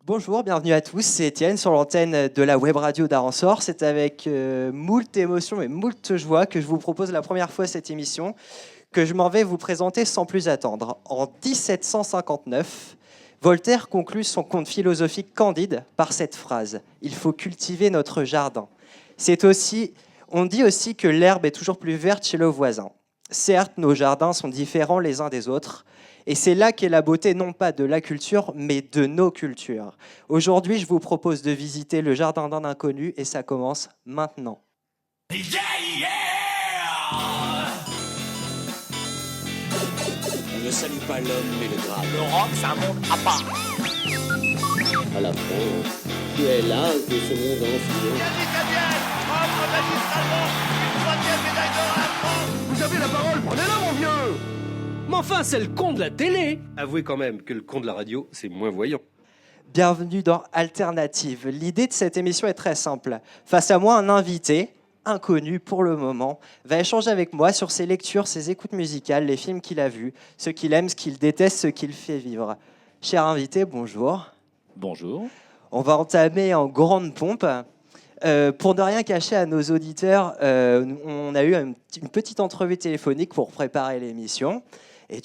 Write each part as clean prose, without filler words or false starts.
Bonjour, bienvenue à tous, c'est Étienne sur l'antenne de la web radio d'Aransor. C'est avec moult émotions et moult joie que je vous propose la première fois cette émission que je m'en vais vous présenter sans plus attendre. En 1759, Voltaire conclut son conte philosophique Candide par cette phrase : « Il faut cultiver notre jardin ». On dit aussi que l'herbe est toujours plus verte chez le voisin. Certes, nos jardins sont différents les uns des autres, et c'est là qu'est la beauté non pas de la culture, mais de nos cultures. Aujourd'hui, je vous propose de visiter le jardin d'un inconnu, et ça commence maintenant. Yeah, yeah. On ne salue pas l'homme, mais le drap. Le rock, c'est un monde à part. À la France, tu es l'âge de ce monde entier. Entre magistralement, une troisième médaille d'or à la France. Vous avez la parole, prenez-la mon vieux. Mais enfin, c'est le con de la télé. Avouez quand même que le con de la radio, c'est moins voyant. Bienvenue dans Alternative. L'idée de cette émission est très simple. Face à moi, un invité, inconnu pour le moment, va échanger avec moi sur ses lectures, ses écoutes musicales, les films qu'il a vus, ce qu'il aime, ce qu'il déteste, ce qu'il fait vivre. Cher invité, bonjour. Bonjour. On va entamer en grande pompe. Pour ne rien cacher à nos auditeurs, on a eu une petite entrevue téléphonique pour préparer l'émission. Et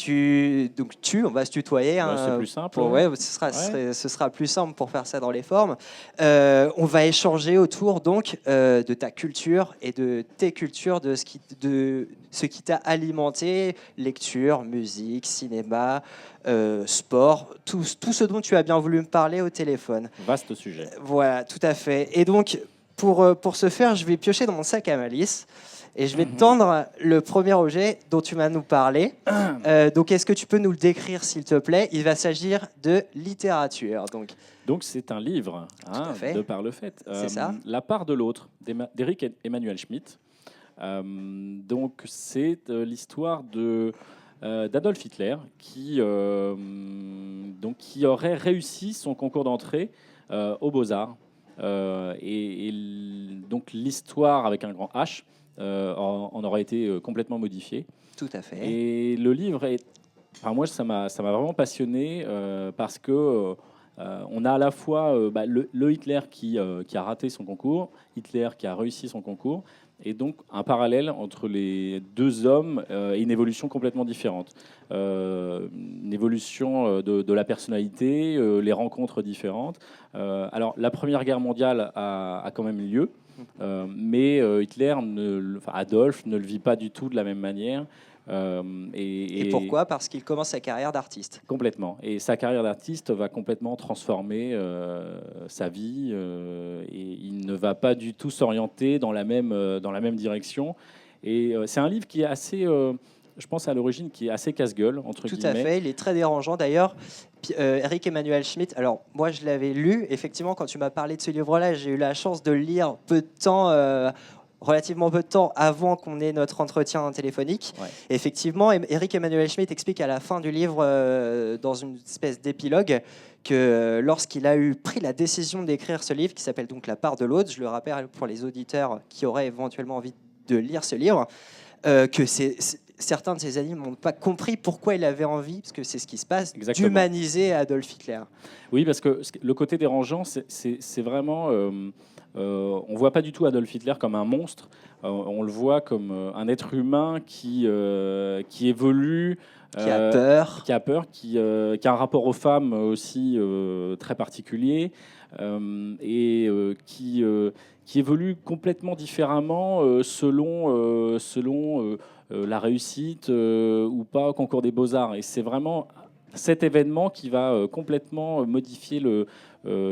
on va se tutoyer. Ouais, c'est plus simple. Ce sera plus simple pour faire ça dans les formes. On va échanger autour donc de ta culture et de tes cultures, de ce qui t'a alimenté, lecture, musique, cinéma, sport, tout ce dont tu as bien voulu me parler au téléphone. Vaste sujet. Voilà, tout à fait. Et donc, pour ce faire, je vais piocher dans mon sac à malice. Et je vais te tendre le premier objet dont tu vas nous parler. Donc, est-ce que tu peux nous le décrire, s'il te plaît ? Il va s'agir de littérature. Donc c'est un livre, de par le fait. C'est ça. La part de l'autre, d'Éric Emmanuel Schmitt. Donc c'est l'histoire d'Adolf Hitler qui aurait réussi son concours d'entrée aux Beaux-Arts. Donc l'histoire avec un grand H en aurait été complètement modifiée. Tout à fait. Et le livre moi, ça m'a vraiment passionné parce que on a à la fois le Hitler qui a raté son concours, Hitler qui a réussi son concours, et donc un parallèle entre les deux hommes et une évolution complètement différente. Une évolution de la personnalité, les rencontres différentes. Alors, la Première Guerre mondiale a quand même eu lieu, mais Adolphe ne le vit pas du tout de la même manière. Et pourquoi ? Parce qu'il commence sa carrière d'artiste. Complètement. Et sa carrière d'artiste va complètement transformer sa vie et il ne va pas du tout s'orienter dans la même direction. Et c'est un livre qui est assez, je pense à l'origine, qui est assez casse-gueule, entre guillemets. Tout à fait, il est très dérangeant. D'ailleurs, Éric Emmanuel Schmitt, alors moi je l'avais lu, effectivement, quand tu m'as parlé de ce livre-là, j'ai eu la chance de le lire relativement peu de temps avant qu'on ait notre entretien téléphonique. Ouais. Effectivement, Éric Emmanuel Schmitt explique à la fin du livre, dans une espèce d'épilogue, que lorsqu'il a pris la décision d'écrire ce livre, qui s'appelle donc La part de l'autre, je le rappelle pour les auditeurs qui auraient éventuellement envie de lire ce livre, que certains de ses amis n'ont pas compris pourquoi il avait envie, parce que c'est ce qui se passe, Exactement. d'humaniser Adolf Hitler. Oui, parce que le côté dérangeant, c'est vraiment... on ne voit pas du tout Adolf Hitler comme un monstre, on le voit comme un être humain qui évolue, Qui a peur. qui a un rapport aux femmes aussi très particulier, qui évolue complètement différemment selon la réussite ou pas au concours des Beaux-Arts. Et c'est vraiment cet événement qui va complètement modifier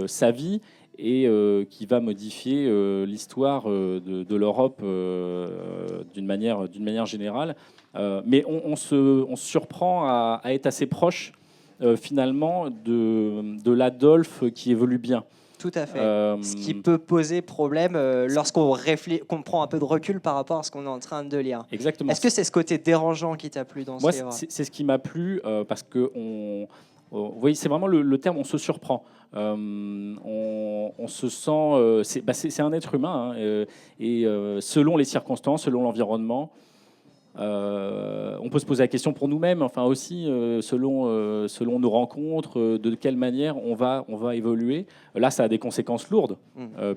sa vie et qui va modifier l'histoire de l'Europe d'une manière générale. Mais on se surprend à être assez proche finalement de l'Adolphe qui évolue bien. Tout à fait. Ce qui peut poser problème lorsqu'on prend un peu de recul par rapport à ce qu'on est en train de lire. Exactement. Est-ce que c'est ce côté dérangeant qui t'a plu dans ce livre ? C'est ce qui m'a plu parce que vous voyez, c'est vraiment le terme, on se surprend. On se sent... c'est un être humain. Et selon les circonstances, selon l'environnement, On peut se poser la question pour nous-mêmes, enfin aussi selon nos rencontres, de quelle manière on va évoluer. Là, ça a des conséquences lourdes,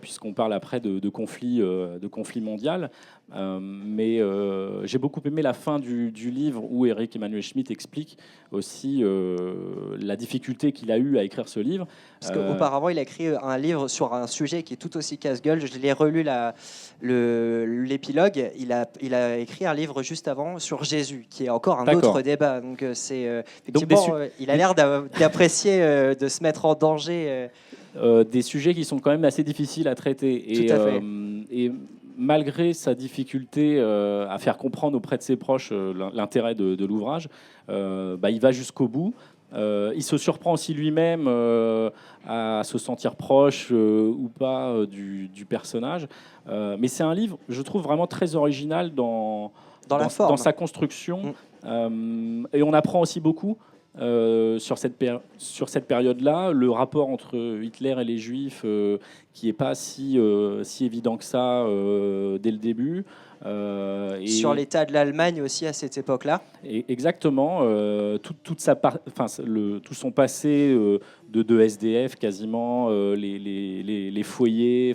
puisqu'on parle après de conflits mondial. Mais j'ai beaucoup aimé la fin du livre où Eric Emmanuel Schmitt explique aussi la difficulté qu'il a eu à écrire ce livre. Parce qu'auparavant, il a écrit un livre sur un sujet qui est tout aussi casse-gueule. Je l'ai relu l'épilogue. Il a écrit un livre juste avant sur Jésus, qui est encore un autre débat. Donc, il a l'air d'apprécier de se mettre en danger. Des sujets qui sont quand même assez difficiles à traiter. Tout à fait. Et malgré sa difficulté à faire comprendre auprès de ses proches l'intérêt de l'ouvrage, il va jusqu'au bout. Il se surprend aussi lui-même à se sentir proche ou pas du personnage. Mais c'est un livre, je trouve, vraiment très original dans sa construction. Et on apprend aussi beaucoup sur cette période-là. Le rapport entre Hitler et les Juifs, qui n'est pas si évident que ça dès le début. Et sur l'état de l'Allemagne aussi à cette époque-là. Exactement. Tout son passé de SDF quasiment, les foyers.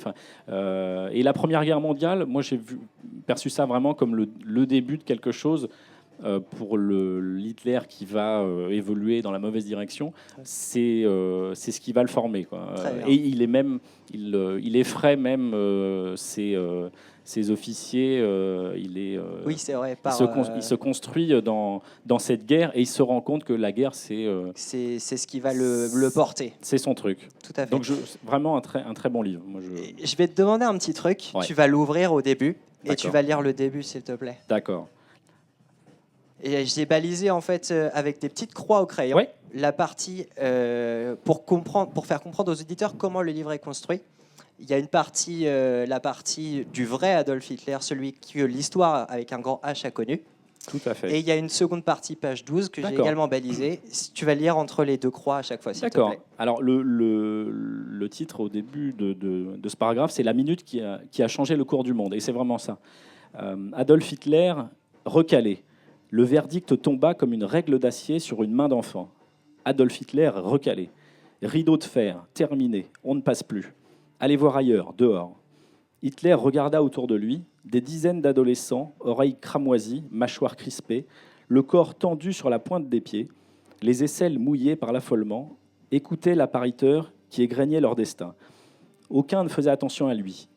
Et la Première Guerre mondiale, moi j'ai perçu ça vraiment comme le début de quelque chose. Pour l'Hitler qui va évoluer dans la mauvaise direction, c'est ce qui va le former, quoi. Et il effraie même ses officiers. Oui, c'est vrai. Il se construit dans cette guerre et il se rend compte que la guerre, c'est ce qui va le porter. C'est son truc. Tout à fait. Donc vraiment un très bon livre. Moi, je vais te demander un petit truc. Ouais. Tu vas l'ouvrir au début et tu vas lire le début, s'il te plaît. D'accord. Et j'ai balisé en fait avec des petites croix au crayon la partie pour faire comprendre aux auditeurs comment le livre est construit. Il y a une partie, la partie du vrai Adolf Hitler, celui que l'histoire avec un grand H a connu. Tout à fait. Et il y a une seconde partie, page 12, que j'ai également balisée. Tu vas lire entre les deux croix à chaque fois, s'il te plaît. D'accord. Alors le titre au début de ce paragraphe, c'est la minute qui a changé le cours du monde. Et c'est vraiment ça. Adolf Hitler recalé. Le verdict tomba comme une règle d'acier sur une main d'enfant. Adolf Hitler recalé. Rideau de fer, terminé, on ne passe plus. Allez voir ailleurs, dehors. Hitler regarda autour de lui, des dizaines d'adolescents, oreilles cramoisies, mâchoires crispées, le corps tendu sur la pointe des pieds, les aisselles mouillées par l'affolement, écoutaient l'appariteur qui égrenait leur destin. Aucun ne faisait attention à lui.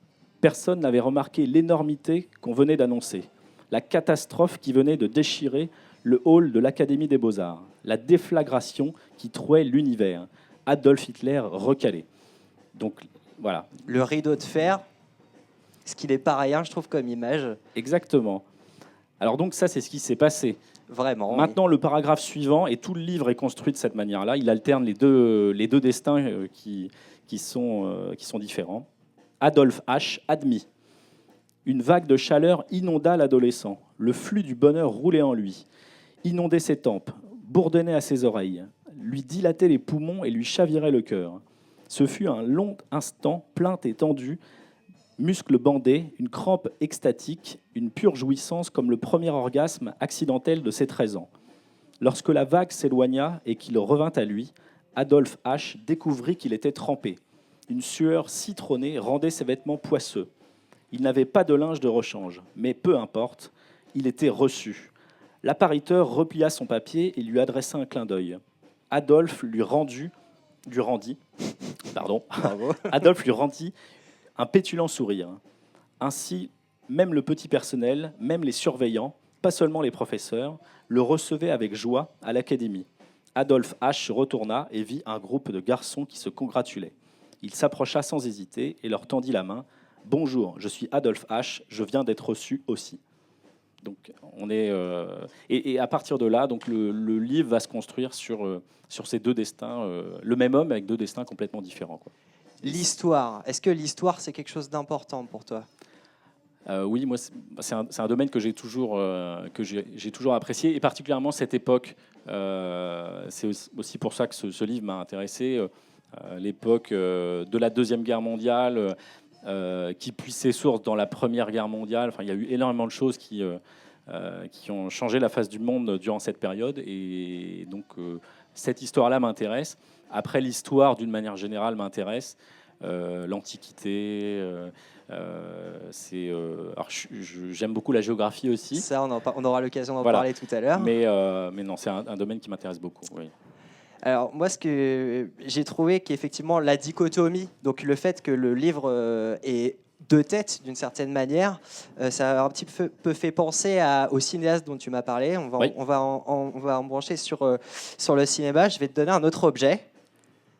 Personne n'avait remarqué l'énormité qu'on venait d'annoncer. La catastrophe qui venait de déchirer le hall de l'Académie des Beaux-Arts, la déflagration qui trouait l'univers. Adolf Hitler recalé. Donc voilà. Le rideau de fer, ce qui n'est pas rien, je trouve, comme image. Exactement. Alors donc ça, c'est ce qui s'est passé. Vraiment. Maintenant, le paragraphe suivant, et tout le livre est construit de cette manière-là. Il alterne les deux destins qui sont différents. Adolf H. admis. Une vague de chaleur inonda l'adolescent. Le flux du bonheur roulait en lui, inondait ses tempes, bourdonnait à ses oreilles, lui dilatait les poumons et lui chavirait le cœur. Ce fut un long instant, plainte et tendue, muscles bandés, une crampe extatique, une pure jouissance comme le premier orgasme accidentel de ses 13 ans. Lorsque la vague s'éloigna et qu'il revint à lui, Adolf H. découvrit qu'il était trempé. Une sueur citronnée rendait ses vêtements poisseux. Il n'avait pas de linge de rechange, mais peu importe, il était reçu. L'appariteur replia son papier et lui adressa un clin d'œil. Adolphe lui rendit un pétulant sourire. Ainsi, même le petit personnel, même les surveillants, pas seulement les professeurs, le recevaient avec joie à l'académie. Adolf H. se retourna et vit un groupe de garçons qui se congratulaient. Il s'approcha sans hésiter et leur tendit la main. « Bonjour, je suis Adolf H. Je viens d'être reçu aussi. » Donc, on est et à partir de là, donc le livre va se construire sur ces deux destins, le même homme avec deux destins complètement différents, quoi. L'histoire. Est-ce que l'histoire c'est quelque chose d'important pour toi? Oui, moi c'est un domaine que j'ai toujours apprécié, et particulièrement cette époque. C'est aussi pour ça que ce livre m'a intéressé. L'époque de la Deuxième Guerre mondiale, qui puise ses sources dans la Première Guerre mondiale. Enfin, il y a eu énormément de choses qui qui ont changé la face du monde durant cette période. Et donc, cette histoire-là m'intéresse. Après, l'histoire, d'une manière générale, m'intéresse. L'Antiquité. Alors, j'aime beaucoup la géographie aussi. Ça, on aura l'occasion d'en Voilà. parler tout à l'heure. Mais non, c'est un domaine qui m'intéresse beaucoup. Oui. Alors moi, ce que j'ai trouvé qu'effectivement la dichotomie, donc le fait que le livre est deux têtes d'une certaine manière, ça a un petit peu fait penser au cinéaste dont tu m'as parlé. On va, Oui. on va en brancher sur le cinéma. Je vais te donner un autre objet.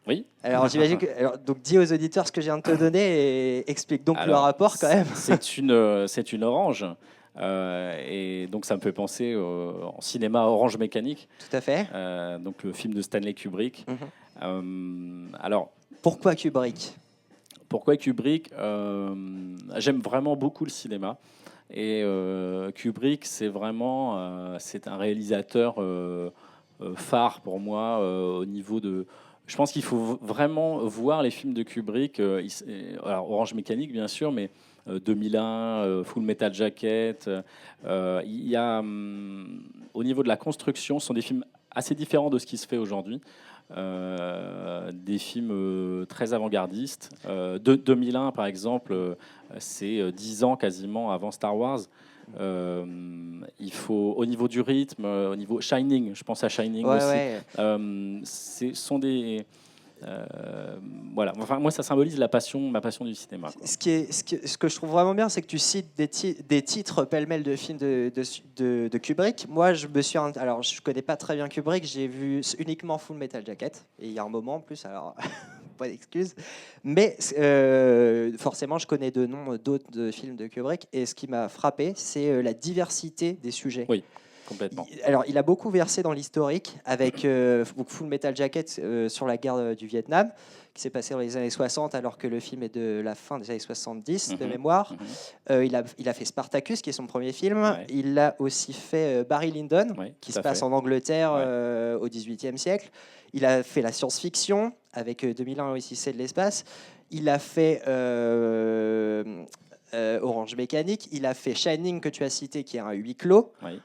Oui. Alors j'imagine que donc dis aux auditeurs ce que je viens de te donner et explique donc le Alors, rapport quand même. C'est une orange. Et donc ça me fait penser en cinéma Orange Mécanique, Tout à fait. donc le film de Stanley Kubrick. Alors Pourquoi Kubrick? pourquoi Kubrick? J'aime vraiment beaucoup le cinéma et Kubrick c'est vraiment c'est un réalisateur phare pour moi au niveau de. Je pense qu'il faut vraiment voir les films de Kubrick. Alors Orange Mécanique bien sûr, mais 2001, Full Metal Jacket. Il y a, au niveau de la construction, ce sont des films assez différents de ce qui se fait aujourd'hui. Des films très avant-gardistes. 2001, par exemple, c'est 10 ans quasiment avant Star Wars. Il faut, au niveau du rythme, au niveau Shining, je pense à Shining Ouais, aussi. ouais. Ce sont des voilà. Enfin, moi, ça symbolise ma passion du cinéma, quoi. Ce que je trouve vraiment bien, c'est que tu cites des titres pêle-mêle de films de Kubrick. Moi, alors, je connais pas très bien Kubrick, j'ai vu uniquement Full Metal Jacket, et il y a un moment en plus, alors pas d'excuses. Mais forcément, je connais de noms d'autres films de Kubrick, et ce qui m'a frappé, c'est la diversité des sujets. Oui. Complètement. Alors, il a beaucoup versé dans l'historique avec Full Metal Jacket sur la guerre du Vietnam, qui s'est passée dans les années 60, alors que le film est de la fin des années 70, de mémoire. Il a fait Spartacus, qui est son premier film. Ouais. Il a aussi fait Barry Lyndon, Oui, qui tout se à à passe fait. en Angleterre au XVIIIe siècle. Il a fait la science-fiction, avec 2001, l'Odyssée de l'espace. Il a fait Orange Mécanique. Il a fait Shining, que tu as cité, qui est un huis clos. Oui.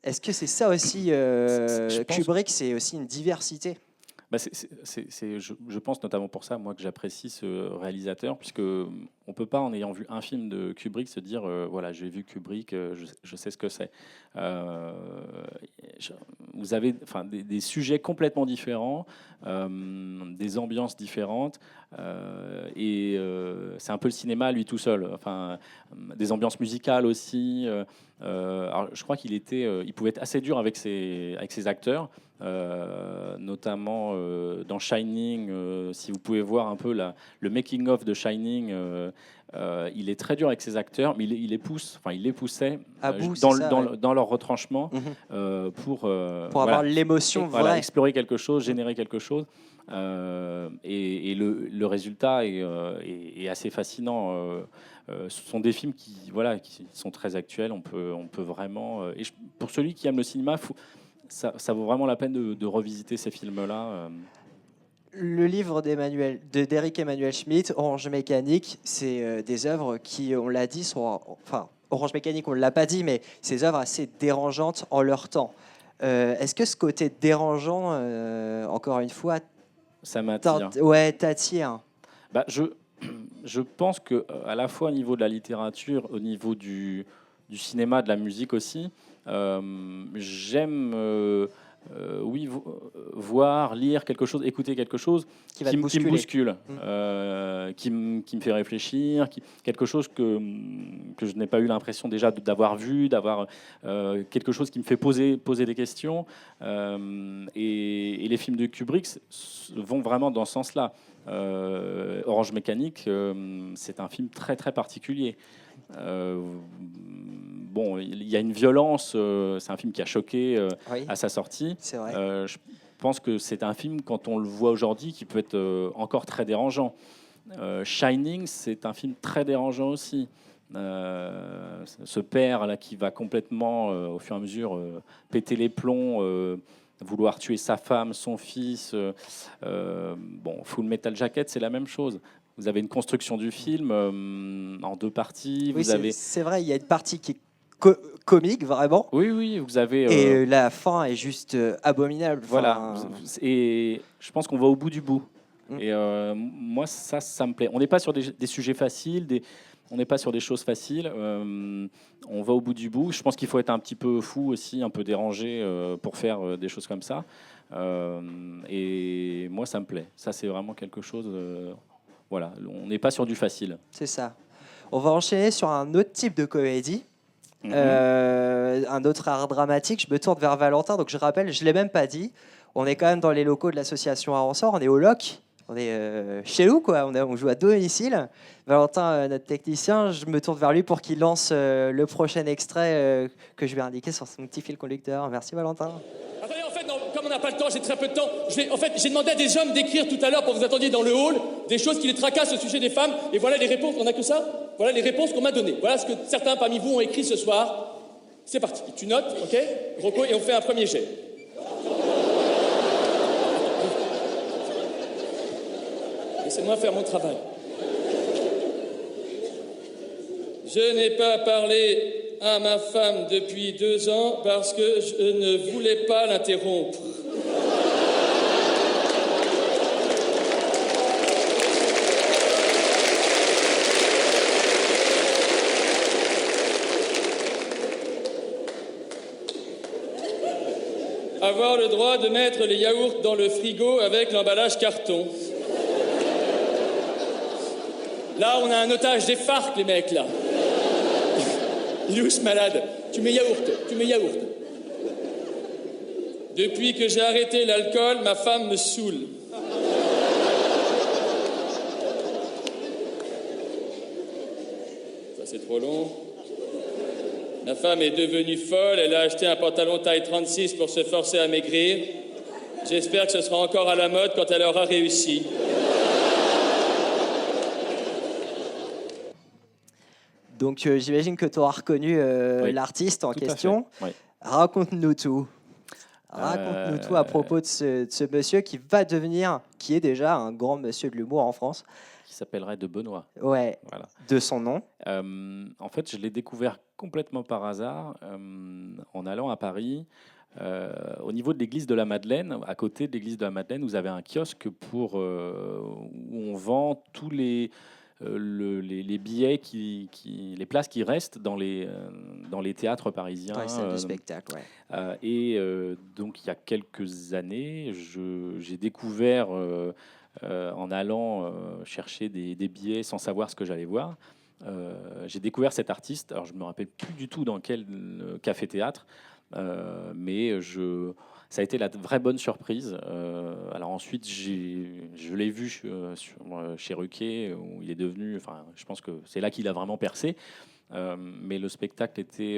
Est-ce que c'est ça aussi, Je pense- Kubrick, c'est aussi une diversité? Bah, je pense notamment pour ça, moi, que j'apprécie ce réalisateur, puisque on peut pas, en ayant vu un film de Kubrick, se dire voilà, j'ai vu Kubrick, je sais ce que c'est. Vous avez des sujets complètement différents, des ambiances différentes, et c'est un peu le cinéma lui tout seul. Enfin, des ambiances musicales aussi. Alors, je crois il pouvait être assez dur avec ses acteurs. Notamment dans Shining, si vous pouvez voir un peu le making of de Shining, il est très dur avec ses acteurs, mais il les poussait À bout, c'est ça, ouais. dans leur retranchement pour Pour avoir l'émotion voilà, vraie. explorer quelque chose, générer quelque chose. Et le résultat est assez fascinant. Ce sont des films qui sont très actuels. On peut vraiment. Pour celui qui aime le cinéma, ça vaut vraiment la peine de revisiter ces films-là. Le livre d'Éric Emmanuel Schmitt, Orange Mécanique, c'est des œuvres qui, on l'a dit, enfin, Orange Mécanique, on ne l'a pas dit, mais ces œuvres assez dérangeantes en leur temps. Est-ce que ce côté dérangeant, encore une fois, Ça m'attire. t'attire? Bah, je pense que à la fois au niveau de la littérature, au niveau du cinéma, de la musique aussi, j'aime voir, lire quelque chose, écouter quelque chose Qui va qui te me bouscule, bousculer. qui me fait réfléchir, quelque chose que je n'ai pas eu l'impression déjà d'avoir vu, d'avoir quelque chose qui me fait poser des questions. Et les films de Kubrick vont vraiment dans ce sens-là. Orange Mécanique, c'est un film très très particulier. Bon, il y a une violence, c'est un film qui a choqué Oui, à sa sortie. c'est vrai. Je pense que c'est un film, quand on le voit aujourd'hui, qui peut être encore très dérangeant. Shining, c'est un film très dérangeant aussi. Ce père là qui va complètement, au fur et à mesure, péter les plombs, vouloir tuer sa femme, son fils. Bon, Full Metal Jacket, c'est la même chose. Vous avez une construction du film en deux parties. Oui, Vous avez c'est vrai, il y a une partie qui est comique, vraiment. Oui, oui, vous avez. Et la fin est juste abominable. Voilà. Enfin, Et je pense qu'on va au bout du bout. Mm. Et moi, ça me plaît. On n'est pas sur des sujets faciles, on n'est pas sur des choses faciles. On va au bout du bout. Je pense qu'il faut être un petit peu fou aussi, un peu dérangé pour faire des choses comme ça. Et moi, ça me plaît. Ça, c'est vraiment quelque chose. Voilà, on n'est pas sur du facile. c'est ça. On va enchaîner sur un autre type de comédie. Un autre art dramatique. Je me tourne vers Valentin. Donc je rappelle, je ne l'ai même pas dit. On est quand même dans les locaux de l'association Aransor. On est au LOC. On est chez nous, quoi. On joue à domicile. Valentin, notre technicien, je me tourne vers lui pour qu'il lance le prochain extrait que je vais indiquer sur son petit fil conducteur. Merci, Valentin. Attendez, en fait, non, comme on n'a pas le temps, j'ai très peu de temps. J'ai demandé à des hommes d'écrire tout à l'heure, pour vous attendiez dans le hall, des choses qui les tracassent au sujet des femmes. Et voilà les réponses, on n'a que ça. Voilà les réponses qu'on m'a données. Voilà ce que certains parmi vous ont écrit ce soir. C'est parti. Tu notes, ok, Rocco, et on fait un premier jet. Laissez-moi faire mon travail. Je n'ai pas parlé à ma femme depuis 2 ans parce que je ne voulais pas l'interrompre. Avoir le droit de mettre les yaourts dans le frigo avec l'emballage carton. Là, on a un otage des FARC, les mecs, là. Il est où ce malade? Tu mets yaourt. Depuis que j'ai arrêté l'alcool, ma femme me saoule. Ça, c'est trop long. Ma femme est devenue folle, elle a acheté un pantalon taille 36 pour se forcer à maigrir. J'espère que ce sera encore à la mode quand elle aura réussi. Donc j'imagine que tu auras reconnu Oui, l'artiste en tout à question. fait, oui. Raconte-nous tout. Raconte-nous tout à propos de ce monsieur qui est déjà un grand monsieur de l'humour en France. Qui s'appellerait De Benoît. Ouais, Voilà. de son nom. En fait, je l'ai découvert complètement par hasard en allant à Paris. Au niveau de l'église de la Madeleine, à côté de l'église de la Madeleine, vous avez un kiosque où on vend tous les billets, les places qui restent dans les théâtres parisiens. Dans les salles de spectacle, ouais. Donc, il y a quelques années, j'ai découvert, en allant chercher des billets sans savoir ce que j'allais voir, j'ai découvert cet artiste. Alors, je ne me rappelle plus du tout dans quel café-théâtre, mais ça a été la vraie bonne surprise. Alors ensuite, je l'ai vu chez Ruquier, où il est devenu... Enfin, je pense que c'est là qu'il a vraiment percé. Mais le spectacle était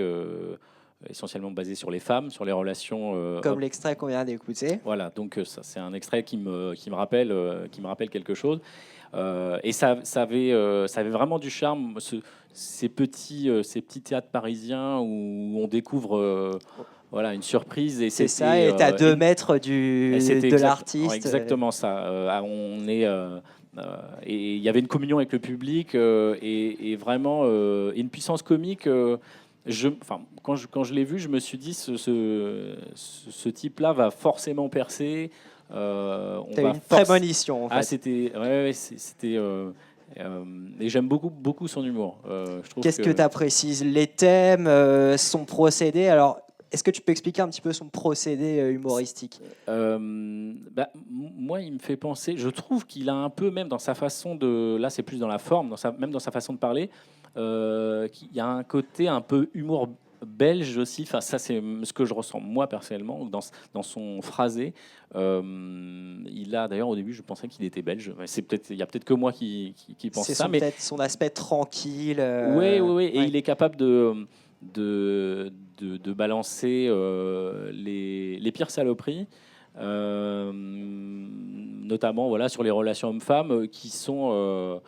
essentiellement basé sur les femmes, sur les relations... Comme l'extrait qu'on vient d'écouter. Voilà, donc ça, c'est un extrait qui me rappelle quelque chose. Et ça avait vraiment du charme, ces petits théâtres parisiens où on découvre... Voilà, une surprise. Et c'est ça, et tu à 2 mètres de l'artiste. Exactement ça. Et il y avait une communion avec le public et vraiment une puissance comique. Quand je l'ai vu, je me suis dit, ce type-là va forcément percer. T'as une très bonne édition. En fait. C'était... et j'aime beaucoup son humour. Qu'est-ce que tu apprécies? Les thèmes, son procédé. Alors, est-ce que tu peux expliquer un petit peu son procédé humoristique? Moi, il me fait penser... Je trouve qu'il a un peu, même dans sa façon de... Là, c'est plus dans la forme, même dans sa façon de parler, il y a un côté un peu humour belge aussi. Enfin, ça, c'est ce que je ressens, moi, personnellement, dans son phrasé. Il a... D'ailleurs, au début, je pensais qu'il était belge. Il y a peut-être que moi qui pense ça. C'est peut-être son aspect tranquille. Oui. Et il est capable de balancer les pires saloperies, notamment sur les relations hommes-femmes qui sont...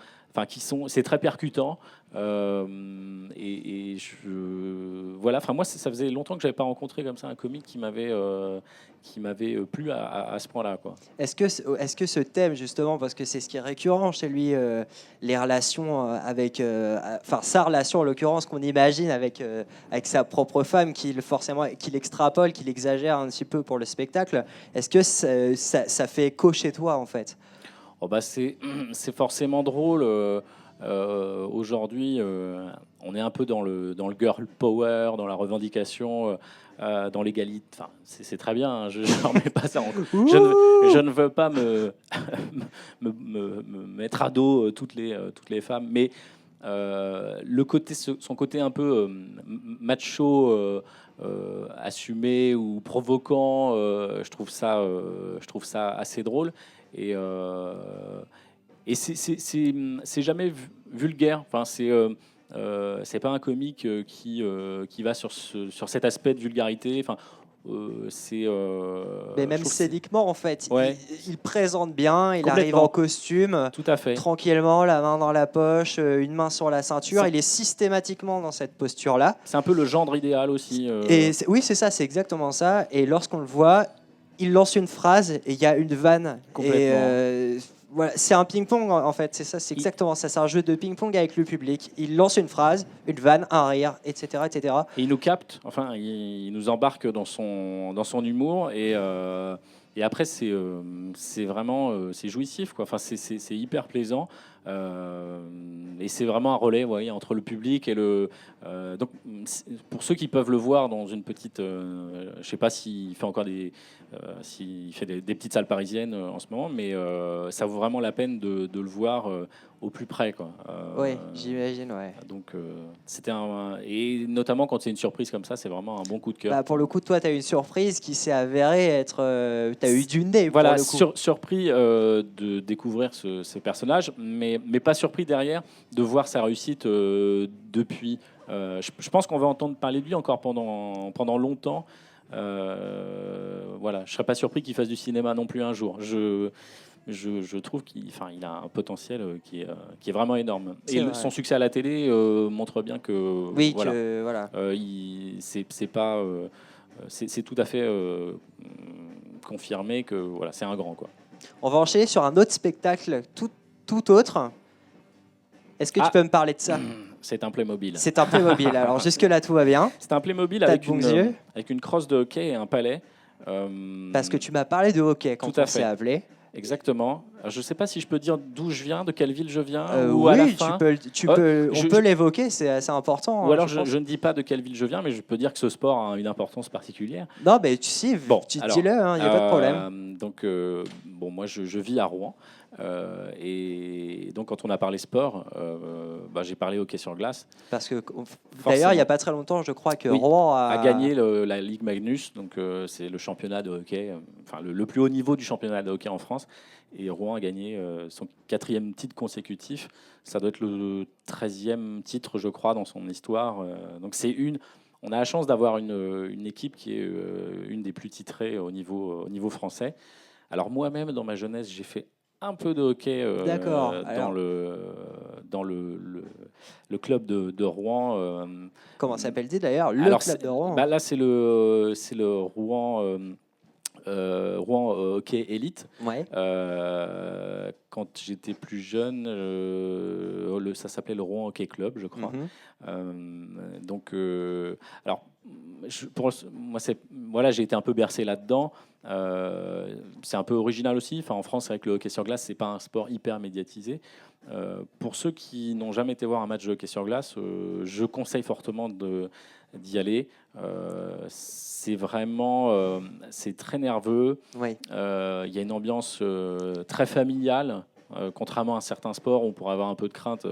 c'est très percutant. Voilà. Enfin, moi, ça faisait longtemps que j'avais pas rencontré comme ça un comique qui m'avait plu à ce point-là, quoi. Est-ce que ce thème, justement, parce que c'est ce qui est récurrent chez lui, les relations avec, enfin sa relation en l'occurrence qu'on imagine avec sa propre femme, qu'il extrapole, qu'il exagère un petit peu pour le spectacle, est-ce que ça fait écho chez toi en fait? Oh bah c'est forcément drôle. Aujourd'hui, on est un peu dans le girl power, dans la revendication, dans l'égalité. Enfin, c'est très bien, hein, je ne remets pas ça en cause. Je ne veux pas me mettre à dos toutes les femmes, mais son côté un peu macho, assumé ou provoquant, je trouve ça assez drôle. Et c'est jamais vulgaire. Enfin, c'est pas un comique qui va sur cet aspect de vulgarité. Enfin, mais même scéniquement, en fait, ouais. il présente bien, il arrive en costume, tout à fait, tranquillement, la main dans la poche, une main sur la ceinture. Il est systématiquement dans cette posture-là. C'est un peu le gendre idéal aussi. Et oui, c'est ça, c'est exactement ça. Et lorsqu'on le voit, il lance une phrase et il y a une vanne. Et voilà, c'est un ping-pong en fait, c'est ça, c'est exactement ça. C'est un jeu de ping-pong avec le public. Il lance une phrase, une vanne, un rire, etc., etc. Et il nous capte, enfin, il nous embarque dans son humour et après c'est vraiment c'est jouissif, quoi. Enfin, c'est hyper plaisant. Et c'est vraiment un relais, voyez, entre le public et le. Donc, pour ceux qui peuvent le voir dans une petite, je sais pas s'il fait encore s'il fait des petites salles parisiennes en ce moment, mais ça vaut vraiment la peine de le voir au plus près, quoi. Oui, j'imagine, ouais. Donc, et notamment quand c'est une surprise comme ça, c'est vraiment un bon coup de cœur. Bah, pour le coup, toi, tu as eu une surprise qui s'est avérée être. Tu as eu du nez. Voilà, pour le coup. surpris de découvrir ce personnage, mais pas surpris derrière de voir sa réussite depuis. Je pense qu'on va entendre parler de lui encore pendant longtemps. Voilà, je serais pas surpris qu'il fasse du cinéma non plus un jour. Je trouve qu'il a un potentiel qui est vraiment énorme. Et son succès à la télé montre bien que oui, voilà. C'est tout à fait confirmé que voilà, c'est un grand, quoi. On va enchaîner sur un autre spectacle tout autre. Est-ce que tu peux me parler de ça? C'est un Playmobil. C'est un Playmobil. Alors jusque-là, tout va bien. C'est un Playmobil avec une crosse de hockey et un palais. Parce que tu m'as parlé de hockey quand on s'est appelé. Exactement. Alors, je ne sais pas si je peux dire d'où je viens, de quelle ville je viens. Ou oui, à la fin. on peut l'évoquer, c'est assez important. Ou alors je ne dis pas de quelle ville je viens, mais je peux dire que ce sport a une importance particulière. Non, mais tu sais, dis-le, il n'y a pas de problème. Donc, moi, je vis à Rouen. Et donc, quand on a parlé sport, j'ai parlé hockey sur glace. Parce que, d'ailleurs, il n'y a pas très longtemps, je crois que Rouen a gagné la Ligue Magnus. Donc, c'est le championnat de hockey, le plus haut niveau du championnat de hockey en France. Et Rouen a gagné son 4e titre consécutif. Ça doit être le 13e titre, je crois, dans son histoire. Donc, on a la chance d'avoir une équipe qui est une des plus titrées au niveau français. Alors, moi-même, dans ma jeunesse, j'ai fait un peu de hockey dans le club de Rouen. Comment s'appelle-t-il d'ailleurs, le club de Rouen? Là, c'est le Rouen. Rouen Hockey Elite. Ouais. Quand j'étais plus jeune, ça s'appelait le Rouen Hockey Club, je crois. Donc, alors, moi, j'ai été un peu bercé là-dedans. C'est un peu original aussi. Enfin, en France, avec le hockey sur glace, c'est pas un sport hyper médiatisé. Pour ceux qui n'ont jamais été voir un match de hockey sur glace, je conseille fortement d'y aller. C'est vraiment, c'est très nerveux. Oui. Y a une ambiance très familiale, contrairement à certains sports où on pourrait avoir un peu de crainte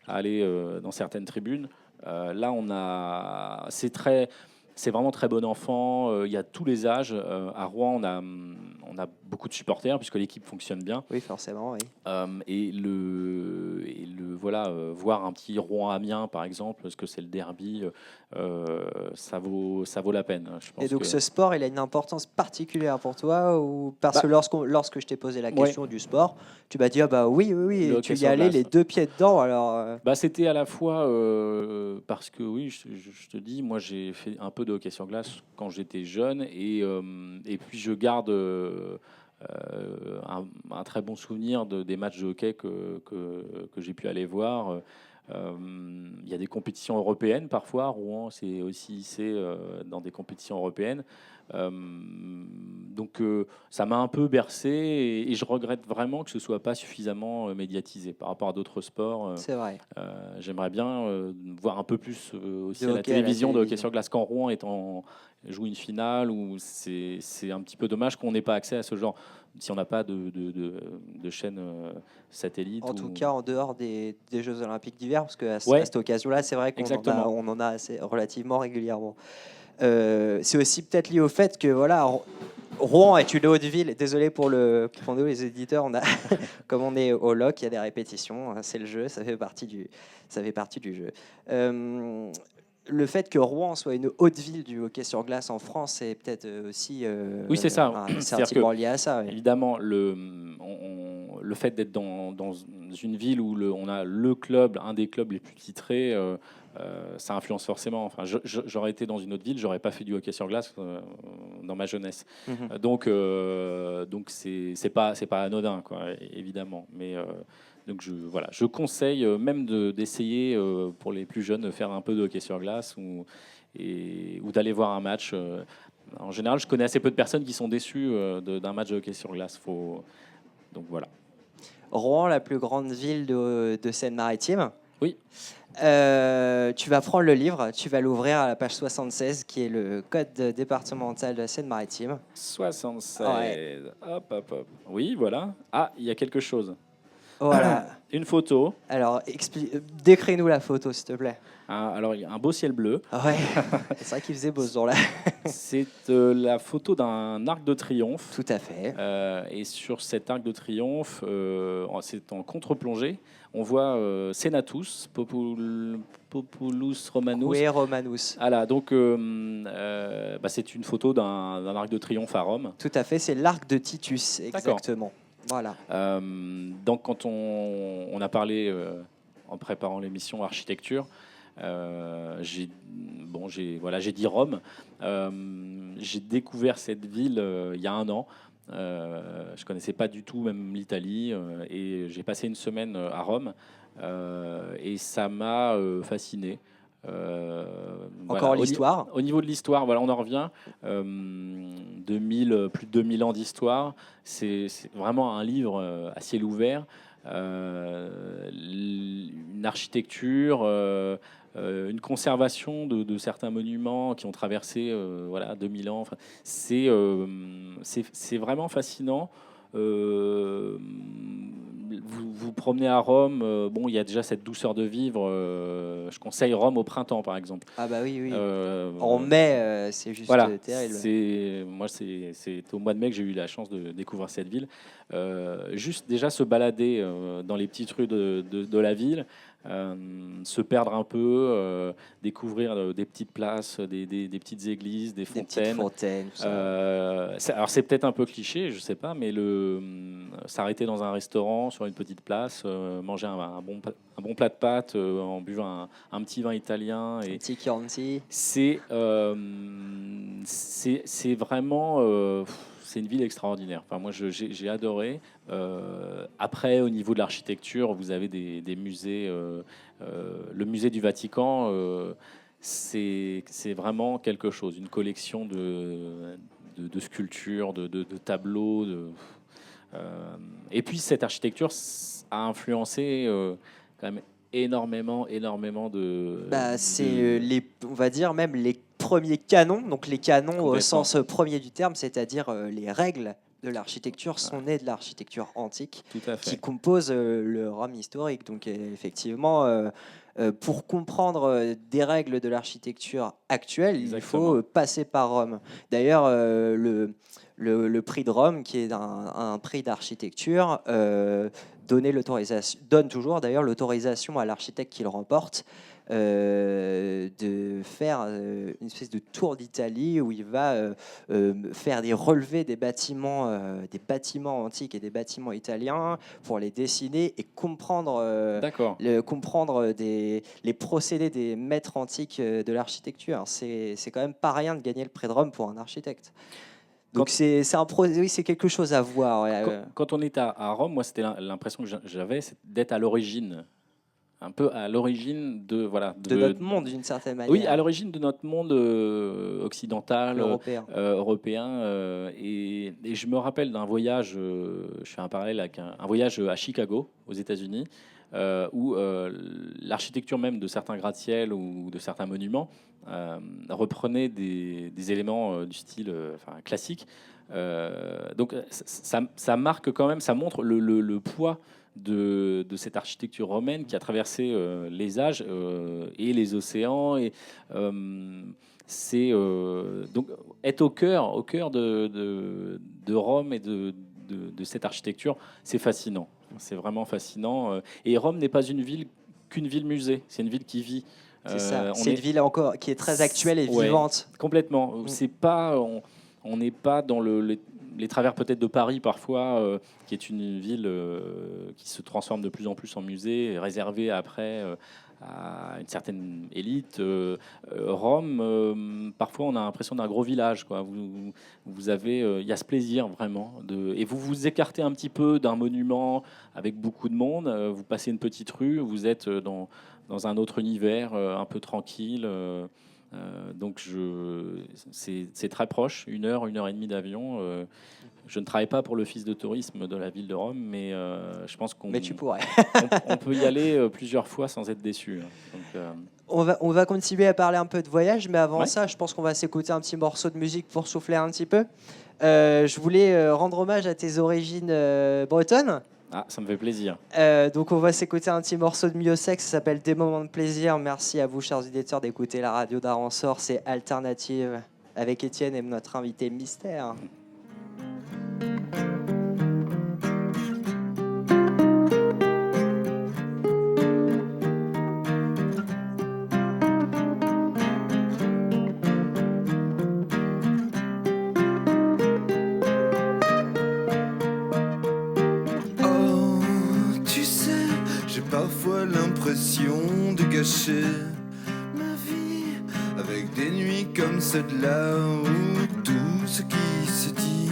à aller dans certaines tribunes. Là, c'est vraiment très bon enfant. Il y a tous les âges. À Rouen, on a beaucoup de supporters puisque l'équipe fonctionne bien. Oui, forcément, oui. Voilà, voir un petit Rouen-Amiens par exemple, parce que c'est le derby, ça vaut la peine. Je pense Et donc que... ce sport, il a une importance particulière pour toi ou parce que lorsque je t'ai posé la question du sport, tu m'as dit ah bah oui, Le et hockey tu y sur allais glace. les deux pieds dedans alors. C'était à la fois parce que oui, je te dis, moi j'ai fait un peu de hockey sur glace quand j'étais jeune et puis je garde un très bon souvenir des matchs de hockey que j'ai pu aller voir. Il y a des compétitions européennes parfois. Rouen, c'est aussi hissé dans des compétitions européennes. Donc ça m'a un peu bercé et je regrette vraiment que ce soit pas suffisamment médiatisé par rapport à d'autres sports. C'est vrai. J'aimerais bien voir un peu plus aussi De à la hockey à la télévision de hockey télévision. sur glace quand Rouen joue une finale où c'est un petit peu dommage qu'on n'ait pas accès à ce genre si on n'a pas de chaîne satellite. En tout cas, en dehors des Jeux Olympiques d'hiver, parce qu'à Ouais. cette occasion-là, c'est vrai qu'on Exactement. on en a assez, relativement régulièrement. C'est aussi peut-être lié au fait que voilà, Rouen est une haute ville. Désolé pour nous les éditeurs, comme on est au loc, il y a des répétitions. Hein, c'est le jeu, ça fait partie du jeu. Le fait que Rouen soit une haute ville du hockey sur glace en France, c'est peut-être aussi Oui, c'est ça. c'est C'est-à-dire intimement lié à ça. Oui. Évidemment, le fait d'être dans une ville où on a le club, un des clubs les plus titrés, ça influence forcément. Enfin, j'aurais été dans une autre ville, j'aurais pas fait du hockey sur glace dans ma jeunesse. Mhm. Donc c'est pas anodin, quoi, évidemment. Mais donc je conseille même d'essayer pour les plus jeunes de faire un peu de hockey sur glace ou d'aller voir un match. En général, je connais assez peu de personnes qui sont déçues d'un match de hockey sur glace. Donc voilà. Rouen, la plus grande ville de Seine-Maritime. Oui. Tu vas prendre le livre, tu vas l'ouvrir à la page 76, qui est le code départemental de la Seine-Maritime. 76. Ouais. Hop. Oui, voilà. Ah, il y a quelque chose. Voilà. Une photo. Alors, décris-nous la photo, s'il te plaît. Alors, il y a un beau ciel bleu. Ouais, c'est vrai qu'il faisait beau ce jour-là. C'est la photo d'un arc de triomphe. Tout à fait. Et sur cet arc de triomphe, c'est en contre-plongée. On voit Senatus, Populus Romanus. Oui, Romanus. Voilà, donc c'est une photo d'un arc de triomphe à Rome. Tout à fait, c'est l'arc de Titus, exactement. Voilà. Donc quand on a parlé en préparant l'émission architecture, j'ai dit Rome. J'ai découvert cette ville il y a un an. Je connaissais pas du tout même l'Italie et j'ai passé une semaine à Rome et ça m'a fasciné. Encore l'histoire. Au niveau de l'histoire, voilà, on en revient. Plus de 2000 ans d'histoire. C'est vraiment un livre à ciel ouvert. Une architecture, une conservation de certains monuments qui ont traversé 2000 ans. Enfin, c'est vraiment fascinant. Vous promenez à Rome, il y a déjà cette douceur de vivre. Je conseille Rome au printemps, par exemple. Ah bah oui. En mai, c'est juste terrible. C'est au mois de mai que j'ai eu la chance de découvrir cette ville. Juste déjà se balader dans les petites rues de la ville, se perdre un peu, découvrir des petites places, des petites églises, des fontaines. Tout ça. Alors c'est peut-être un peu cliché, je sais pas, mais s'arrêter dans un restaurant sur une petite place, manger un bon plat de pâtes en buvant un petit vin italien. Un petit Chianti. C'est vraiment... c'est une ville extraordinaire. Enfin, moi, j'ai adoré. Après, au niveau de l'architecture, vous avez des musées. Le musée du Vatican, c'est vraiment quelque chose. Une collection de sculptures, de tableaux. Et puis, cette architecture a influencé quand même énormément de... c'est on va dire même les premiers canons, donc les canons au sens premier du terme, c'est-à-dire les règles de l'architecture sont nées de l'architecture antique qui compose le Rome historique. Donc effectivement, pour comprendre des règles de l'architecture actuelle, il faut passer par Rome. D'ailleurs, le prix de Rome, qui est un prix d'architecture, donne toujours d'ailleurs l'autorisation à l'architecte qui le remporte de faire une espèce de tour d'Italie où il va faire des relevés des bâtiments antiques et des bâtiments italiens pour les dessiner et comprendre, les procédés des maîtres antiques de l'architecture. C'est quand même pas rien de gagner le prix de Rome pour un architecte. Donc c'est quelque chose à voir. Ouais. Quand on est à Rome, moi c'était l'impression que j'avais, c'est d'être à l'origine. Un peu à l'origine de notre monde d'une certaine manière. Oui, à l'origine de notre monde occidental, européen. Et je me rappelle d'un voyage, je fais un parallèle avec un voyage à Chicago, aux États-Unis, où l'architecture même de certains gratte-ciel ou de certains monuments reprenait des éléments du style classique. Donc ça marque quand même, ça montre le poids de cette architecture romaine qui a traversé les âges et les océans. Et c'est donc être au cœur de Rome et de cette architecture, c'est fascinant. C'est vraiment fascinant. Et Rome n'est pas qu'une ville musée, c'est une ville qui vit. C'est ça. C'est une ville encore qui est très actuelle et vivante. Complètement. C'est pas, on n'est pas dans les travers peut-être de Paris parfois, qui est une ville qui se transforme de plus en plus en musée, réservée après à une certaine élite. Rome, parfois on a l'impression d'un gros village, quoi. Vous avez, il y a ce plaisir vraiment et vous vous écartez un petit peu d'un monument avec beaucoup de monde. Vous passez une petite rue, vous êtes dans un autre univers, un peu tranquille. Donc c'est très proche, 1 heure, 1 heure et demie d'avion. Je ne travaille pas pour l'office de tourisme de la ville de Rome, mais je pense qu'on. Mais tu pourrais. on peut y aller plusieurs fois sans être déçu. Donc, on va continuer à parler un peu de voyage, mais avant ça, je pense qu'on va s'écouter un petit morceau de musique pour souffler un petit peu. Je voulais rendre hommage à tes origines bretonnes. Ah, ça me fait plaisir. Donc on va s'écouter un petit morceau de Miosex, ça s'appelle Des moments de plaisir. Merci à vous, chers auditeurs, d'écouter la radio d'Aransor. C'est Alternative avec Étienne et notre invité mystère. De gâcher ma vie avec des nuits comme celle-là où tout ce qui se dit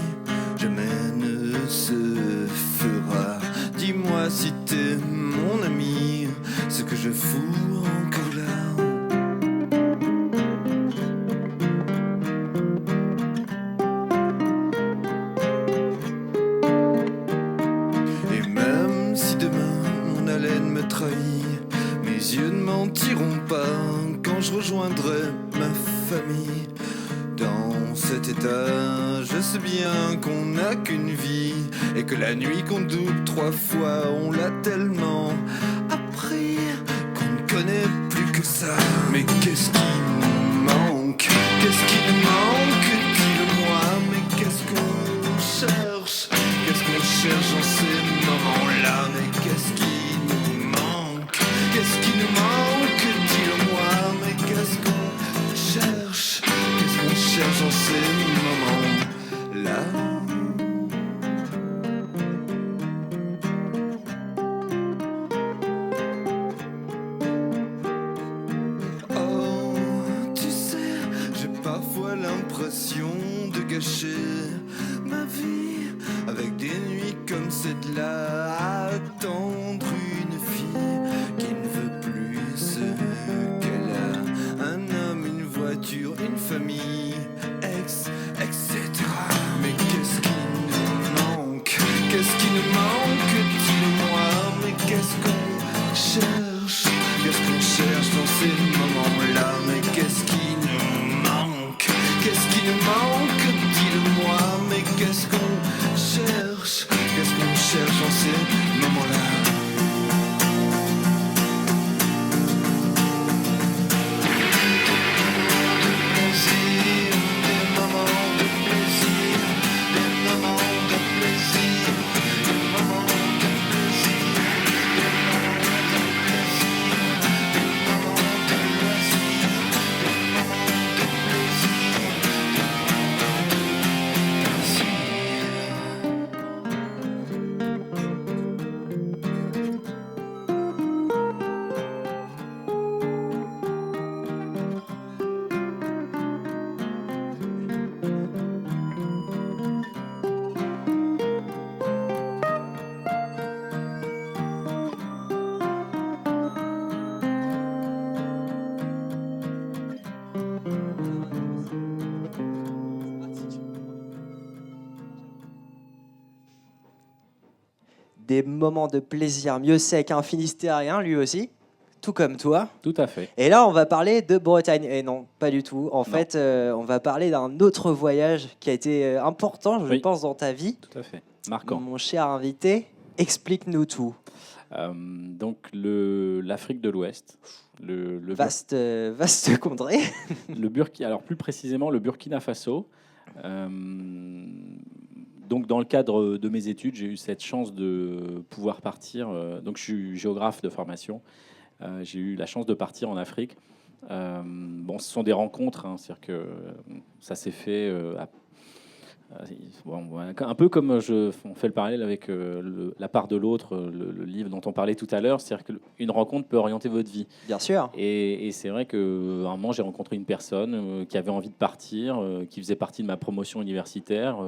jamais ne se fera. Dis-moi si t'es mon ami, ce que je fous encore là. Et même si demain mon haleine me trahit, mes yeux ne mentiront pas quand je rejoindrai ma famille. Dans cet état, je sais bien qu'on n'a qu'une vie et que la nuit qu'on double 3 fois, on l'a tellement appris qu'on ne connaît plus que ça. Mais qu'est-ce qui nous manque? Qu'est-ce qui nous manque? Dis-le-moi, mais qu'est-ce qu'on cherche? Qu'est-ce qu'on cherche dans ces moments-là? Mais qu'est-ce qui nous manque? Qu'est-ce qui nous manque? Dis-le-moi, mais qu'est-ce qu'on cherche? Qu'est-ce qu'on cherche dans ces moments-là? Oh, tu sais, j'ai parfois l'impression de gâcher ma vie avec des nuits comme celle-là, à attendre une fille qui ne veut plus ce qu'elle a, un homme, une voiture, une famille, etc. Mais qu'est-ce qui nous manque? Qu'est-ce qui nous manque? Dis-le-moi, mais qu'est-ce qu'on cherche? Qu'est-ce qu'on cherche dans ces moments-là? Mais qu'est-ce qui nous manque? Qu'est-ce qui nous manque? Dis-le-moi, mais qu'est-ce qu'on cherche? Qu'est-ce qu'on cherche dans ces moments-là? des moments de plaisir. Mieux c'est qu'un Finistérien, lui aussi, tout comme toi. Tout à fait. Et là, on va parler de Bretagne. Et non, pas du tout. En fait, on va parler d'un autre voyage qui a été important, je Oui. pense, dans ta vie. Tout à fait. Marquant. Mon cher invité, explique-nous tout. Donc l'Afrique de l'Ouest, le Vaste contrée. Alors plus précisément le Burkina Faso. Donc dans le cadre de mes études, j'ai eu cette chance de pouvoir partir. Donc je suis géographe de formation. J'ai eu la chance de partir en Afrique. Bon, ce sont des rencontres, hein, c'est-à-dire que ça s'est fait un peu comme on fait le parallèle avec La part de l'autre, le livre dont on parlait tout à l'heure. C'est-à-dire qu'une rencontre peut orienter votre vie. Bien sûr. Et c'est vrai qu'à un moment, j'ai rencontré une personne qui avait envie de partir, qui faisait partie de ma promotion universitaire.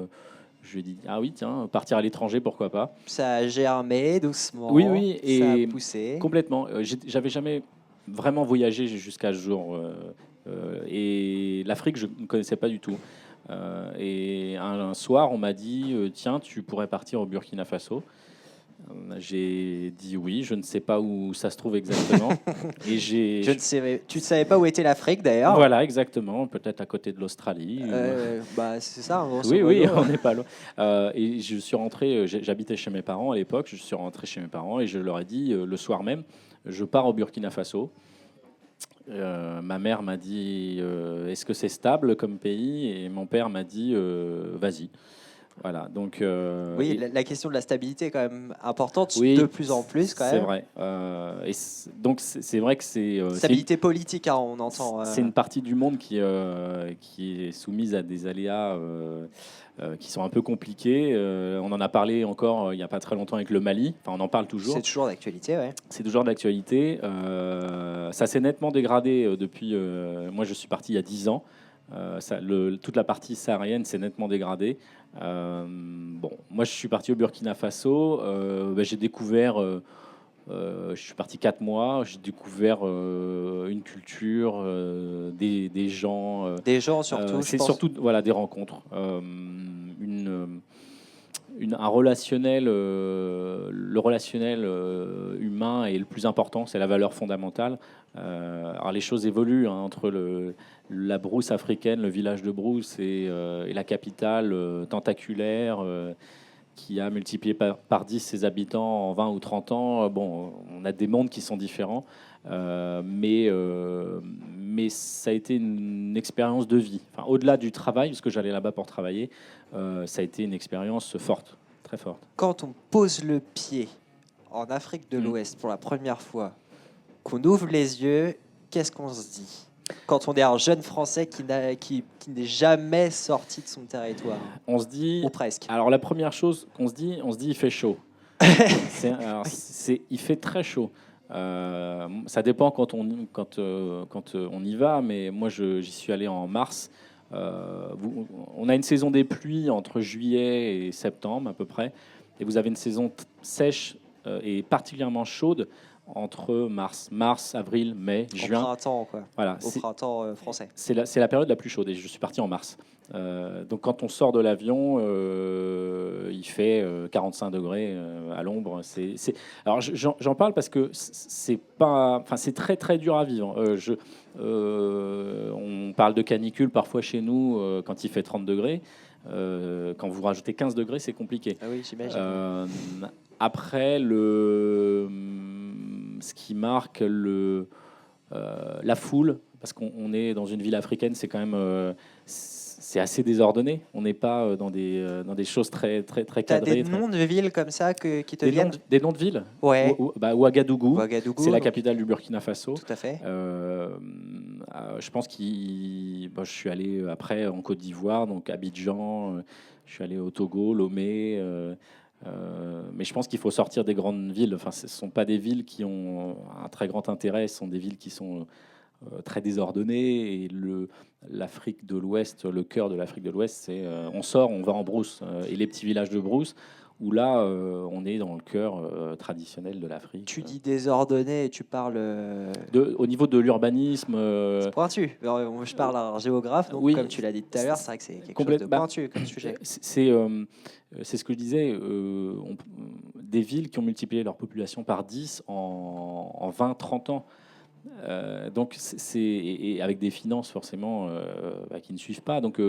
Je lui ai dit, ah oui, tiens, partir à l'étranger, pourquoi pas. Ça a germé doucement. Oui, et ça a poussé. Complètement. J'avais jamais vraiment voyagé jusqu'à ce jour. Et l'Afrique, je ne connaissais pas du tout. Et un soir, on m'a dit, tiens, tu pourrais partir au Burkina Faso. J'ai dit oui, je ne sais pas où ça se trouve exactement. Et Tu ne savais pas où était l'Afrique d'ailleurs. Voilà, exactement, peut-être à côté de l'Australie. Bah, c'est ça. Oui, on n'est pas loin. Et je suis rentré, j'habitais chez mes parents à l'époque, je suis rentré chez mes parents et je leur ai dit le soir même, je pars au Burkina Faso. Ma mère m'a dit est-ce que c'est stable comme pays, et mon père m'a dit vas-y. Voilà, donc oui, la question de la stabilité est quand même importante, oui, de plus en plus quand même. C'est vrai. Donc c'est vrai que c'est stabilité politique, hein, on entend. C'est une partie du monde qui est soumise à des aléas qui sont un peu compliqués. On en a parlé encore il n'y a pas très longtemps avec le Mali. Enfin, on en parle toujours. C'est toujours d'actualité, ouais. C'est toujours d'actualité. Ça s'est nettement dégradé depuis. Moi, je suis parti il y a 10 ans. Toute la partie saharienne s'est nettement dégradée. Bon, moi, je suis parti au Burkina Faso. J'ai découvert. Je suis parti 4 mois. J'ai découvert une culture, des gens. Des gens surtout. C'est surtout voilà, des rencontres. Un relationnel, le relationnel humain est le plus important, c'est la valeur fondamentale. Alors les choses évoluent, hein, entre la brousse africaine, le village de Brousse et la capitale tentaculaire qui a multiplié par 10 ses habitants en 20 ou 30 ans. Bon, on a des mondes qui sont différents, mais ça a été une expérience de vie. Enfin, au-delà du travail, parce que j'allais là-bas pour travailler, ça a été une expérience forte, très forte. Quand on pose le pied en Afrique de l'Ouest pour la première fois, qu'on ouvre les yeux, qu'est-ce qu'on se dit quand on est un jeune Français qui n'est jamais sorti de son territoire? On se dit, ou presque. Alors la première chose qu'on se dit, il fait chaud. Il fait très chaud. Ça dépend quand on y va, mais moi j'y suis allé en mars. On a une saison des pluies entre juillet et septembre à peu près, et vous avez une saison sèche et particulièrement chaude entre mars, avril, mai, juin. Au printemps, quoi. Voilà, au printemps français. C'est la période la plus chaude, et je suis parti en mars. Donc quand on sort de l'avion, il fait 45 degrés à l'ombre. Alors j'en parle parce que c'est très très dur à vivre. On parle de canicule parfois chez nous quand il fait 30 degrés. Quand vous rajoutez 15 degrés, c'est compliqué. Ah oui, j'imagine. Après, ce qui marque la foule, parce qu'on est dans une ville africaine, c'est quand même c'est assez désordonné. On n'est pas dans des choses très très très cadrées. T'as des noms de villes comme ça qui te viennent? Des noms de villes. Ouais. Ouagadougou, c'est la donc, capitale du Burkina Faso. tout à fait. Je pense je suis allé après en Côte d'Ivoire, donc Abidjan. Je suis allé au Togo, Lomé. Mais je pense qu'il faut sortir des grandes villes. Enfin, ce ne sont pas des villes qui ont un très grand intérêt, ce sont des villes qui sont très désordonnées. Et l'Afrique de l'Ouest, le cœur de l'Afrique de l'Ouest, c'est on sort, on va en brousse. Et les petits villages de brousse, où là, on est dans le cœur traditionnel de l'Afrique. Tu dis désordonné et tu parles. Au niveau de l'urbanisme, C'est pointu. Alors, je parle à un géographe, donc oui, comme tu l'as dit tout à l'heure, c'est vrai que c'est quelque chose complète- de bah, pointu comme sujet. c'est ce que je disais, des villes qui ont multiplié leur population par 10 en 20-30 ans. Donc et avec des finances forcément qui ne suivent pas. Donc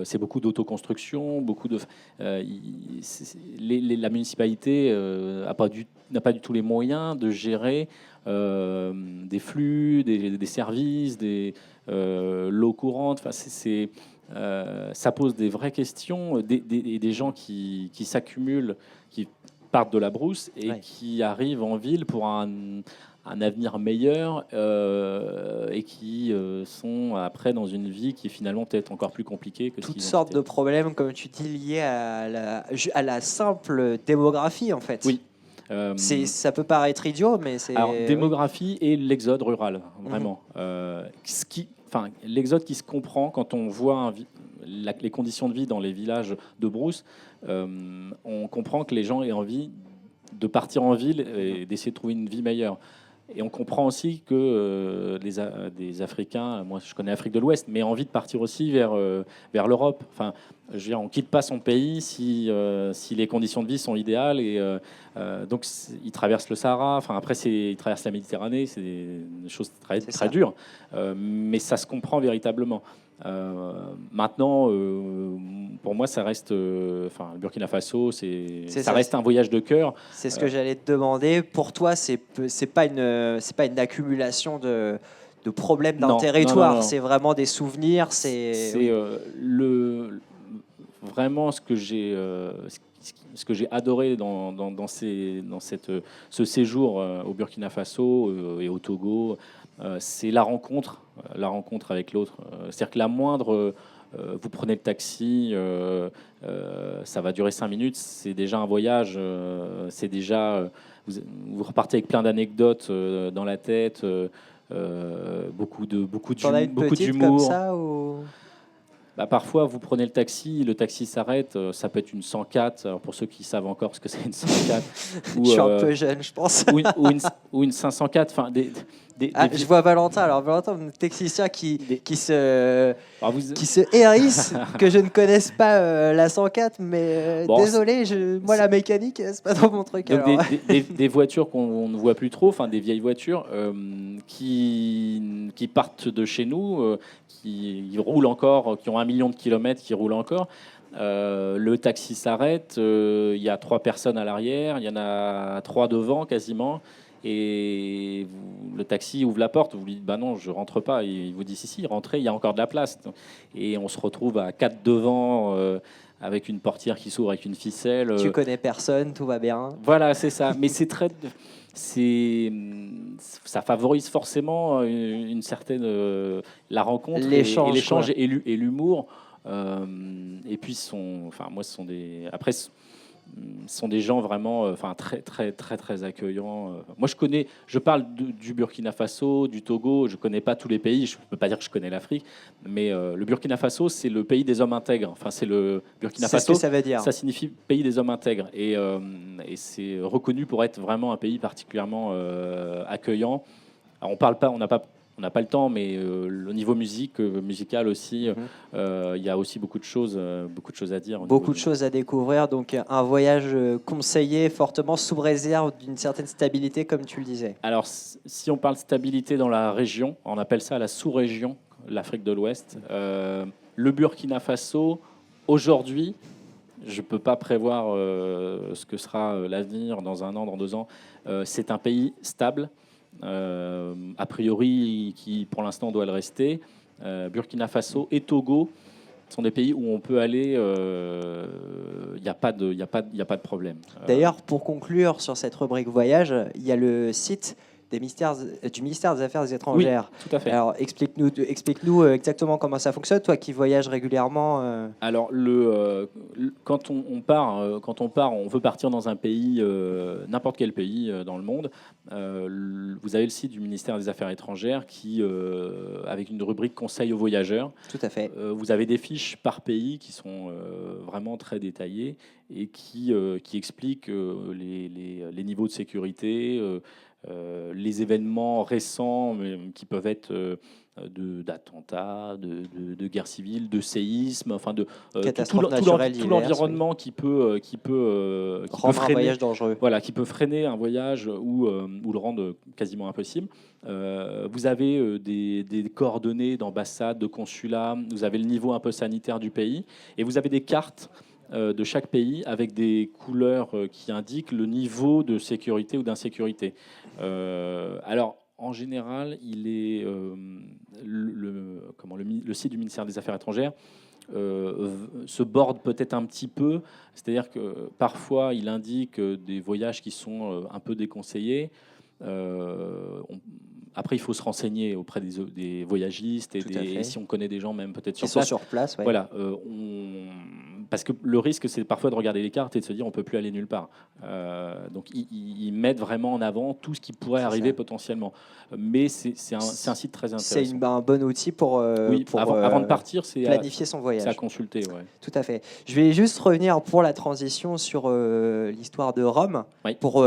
c'est beaucoup d'autoconstruction, beaucoup de la municipalité n'a pas du tout les moyens de gérer des flux, des services, l'eau courante. Enfin, ça pose des vraies questions, des gens qui s'accumulent, qui partent de la brousse et qui arrivent en ville pour un avenir meilleur et qui sont après dans une vie qui est finalement peut-être encore plus compliquée que ce Toutes qu'ils ont sortes quitté. de problèmes, comme tu dis, liés à la simple démographie, en fait. Oui. Ça peut paraître idiot, mais c'est. Alors, démographie et l'exode rural, vraiment. L'exode qui se comprend quand on voit les conditions de vie dans les villages de brousse, on comprend que les gens aient envie de partir en ville et d'essayer de trouver une vie meilleure. Et on comprend aussi que des Africains, moi je connais l'Afrique de l'Ouest, mais envie de partir aussi vers l'Europe. Enfin, je veux dire, on ne quitte pas son pays si les conditions de vie sont idéales. Et donc, ils traversent le Sahara. Enfin, après, ils traversent la Méditerranée. C'est des choses très dures. Mais ça se comprend véritablement. Maintenant, pour moi, ça reste, le Burkina Faso, ça reste un voyage de cœur. C'est ce que j'allais te demander. Pour toi, c'est pas une accumulation de problèmes d'un territoire. Non. C'est vraiment des souvenirs. Vraiment ce que j'ai adoré dans ce séjour au Burkina Faso et au Togo, c'est la rencontre avec l'autre. C'est-à-dire que la moindre, vous prenez le taxi, ça va durer 5 minutes, c'est déjà un voyage, c'est déjà, vous repartez avec plein d'anecdotes dans la tête, beaucoup d'humour. Comme ça, ou... Parfois, vous prenez le taxi s'arrête, ça peut être une 104, alors pour ceux qui savent encore ce que c'est une 104. Je suis un peu jeune, je pense. ou une 504, enfin je vois Valentin. Alors Valentin, un technicien qui se hérisse, que je ne connaisse pas la 104, mais désolé, moi la mécanique, c'est pas dans mon truc. Donc des voitures qu'on ne voit plus trop, enfin des vieilles voitures qui partent de chez nous, qui roulent encore, qui ont 1 million de kilomètres, qui roulent encore. Le taxi s'arrête, il y a 3 personnes à l'arrière, il y en a 3 devant quasiment. Et le taxi ouvre la porte, vous lui dites bah non, je rentre pas. Il vous dit si, rentrez, il y a encore de la place. Et on se retrouve à 4 devant avec une portière qui s'ouvre avec une ficelle. Tu connais personne, tout va bien. Voilà, c'est ça. Mais ça favorise forcément une certaine la rencontre, l'échange et l'humour. Et puis ce sont des gens vraiment très très très très accueillants. Moi je parle du Burkina Faso, du Togo, je connais pas tous les pays, je peux pas dire que je connais l'Afrique, mais le Burkina Faso c'est le pays des hommes intègres. Enfin c'est le Burkina Faso, ce que ça veut dire. Ça signifie pays des hommes intègres et c'est reconnu pour être vraiment un pays particulièrement accueillant. Alors, on n'a pas le temps, mais au niveau musical aussi, il y a aussi beaucoup de choses à dire. Beaucoup de choses à découvrir, donc un voyage conseillé fortement sous réserve d'une certaine stabilité, comme tu le disais. Alors, si on parle de stabilité dans la région, on appelle ça la sous-région, l'Afrique de l'Ouest. Le Burkina Faso, aujourd'hui, je ne peux pas prévoir ce que sera l'avenir dans 1 an, dans 2 ans. C'est un pays stable. A priori, qui pour l'instant doit le rester. Burkina Faso et Togo sont des pays où on peut aller. Il n'y a pas de problème. D'ailleurs, pour conclure sur cette rubrique voyage, il y a le site du ministère des Affaires étrangères. Oui, tout à fait. Alors, explique-nous exactement comment ça fonctionne, toi qui voyages régulièrement. Alors, quand on part, on veut partir dans un pays, n'importe quel pays dans le monde. Vous avez le site du ministère des Affaires étrangères qui, avec une rubrique conseil aux voyageurs. Tout à fait. Vous avez des fiches par pays qui sont vraiment très détaillées et qui explique les niveaux de sécurité, les événements récents qui peuvent être d'attentats, de guerre civile, de séisme, enfin de Catastrophes naturelles tout diverses, l'environnement qui peut rendre un voyage dangereux. voilà, qui peut freiner un voyage ou le rendre quasiment impossible. Vous avez des coordonnées d'ambassades, de consulats, vous avez le niveau un peu sanitaire du pays, et vous avez des cartes de chaque pays avec des couleurs qui indiquent le niveau de sécurité ou d'insécurité. Alors, en général, il est le site du ministère des Affaires étrangères se borde peut-être un petit peu, c'est-à-dire que parfois il indique des voyages qui sont un peu déconseillés. Après, il faut se renseigner auprès des voyagistes et si on connaît des gens même peut-être Ils sont sur place. Ouais. Voilà, parce que le risque, c'est parfois de regarder les cartes et de se dire on peut plus aller nulle part. Donc, ils mettent vraiment en avant tout ce qui pourrait arriver potentiellement. Mais c'est un site très intéressant. C'est un bon outil pour avant de partir, c'est planifier son voyage. C'est à consulter. Ouais. Tout à fait. Je vais juste revenir pour la transition sur l'histoire de Rome, pour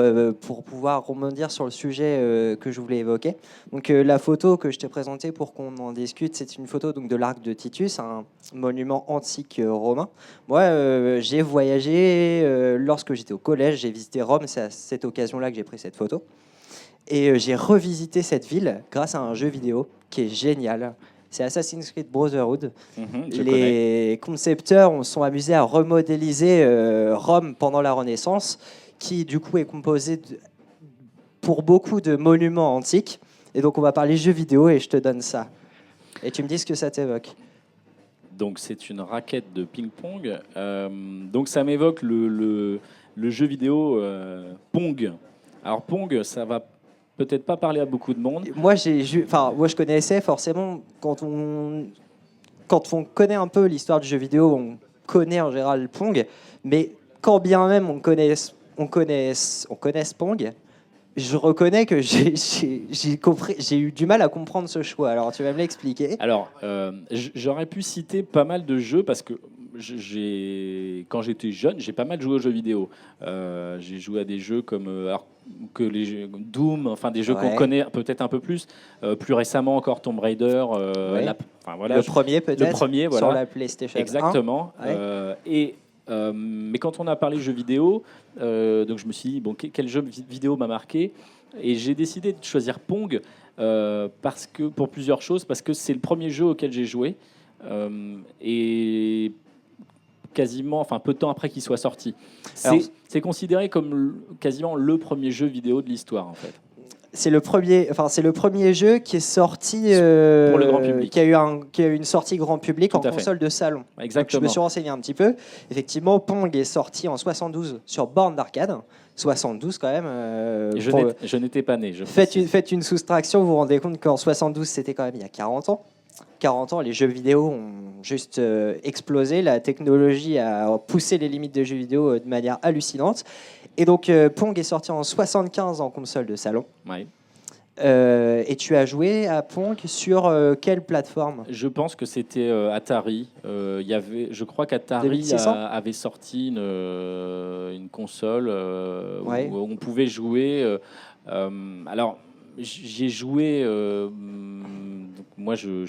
pouvoir rebondir sur le sujet que je voulais évoquer. Donc la photo que je t'ai présentée pour qu'on en discute, c'est une photo donc de l'Arc de Titus, un monument antique romain. Moi, j'ai voyagé lorsque j'étais au collège, j'ai visité Rome, c'est à cette occasion-là que j'ai pris cette photo. Et j'ai revisité cette ville grâce à un jeu vidéo qui est génial. C'est Assassin's Creed Brotherhood. Les concepteurs sont amusés à remodéliser Rome pendant la Renaissance, qui du coup est composée pour beaucoup de monuments antiques. Et donc on va parler jeux vidéo et je te donne ça. Et tu me dis ce que ça t'évoque. Donc c'est une raquette de ping-pong. Donc ça m'évoque le jeu vidéo Pong. Alors Pong, ça va peut-être pas parler à beaucoup de monde. Moi je connaissais forcément quand on connaît un peu l'histoire du jeu vidéo, on connaît en général Pong, mais quand bien même on connaisse Pong, je reconnais que j'ai eu du mal à comprendre ce choix. Alors, tu vas me l'expliquer. Alors, j'aurais pu citer pas mal de jeux parce que quand j'étais jeune, j'ai pas mal joué aux jeux vidéo. J'ai joué à des jeux comme les jeux Doom, enfin des jeux qu'on connaît peut-être un peu plus. Plus récemment encore Tomb Raider. Voilà, le premier peut-être. Le premier, voilà. Sur la PlayStation 1. Exactement. Mais quand on a parlé jeux vidéo, donc je me suis dit, quel jeu vidéo m'a marqué ? Et j'ai décidé de choisir Pong pour plusieurs choses, parce que c'est le premier jeu auquel j'ai joué. Et quasiment, peu de temps après qu'il soit sorti. C'est considéré comme quasiment le premier jeu vidéo de l'histoire, en fait. C'est le premier jeu qui est sorti pour le grand public, qui a eu une sortie grand public en console de salon. Exactement. Donc, je me suis renseigné un petit peu. Effectivement, Pong est sorti en 72 sur borne d'arcade. 72 quand même. Je n'étais pas né. Faites une soustraction, vous vous rendez compte qu'en 72 c'était quand même il y a 40 ans. 40 ans, les jeux vidéo ont juste explosé. La technologie a poussé les limites des jeux vidéo de manière hallucinante. Et donc, Pong est sorti en 75 en console de salon. Ouais. Et tu as joué à Pong sur quelle plateforme ? Je pense que c'était Atari. Je crois qu'Atari avait sorti une console où on pouvait jouer. Alors, j'y ai joué. Moi, je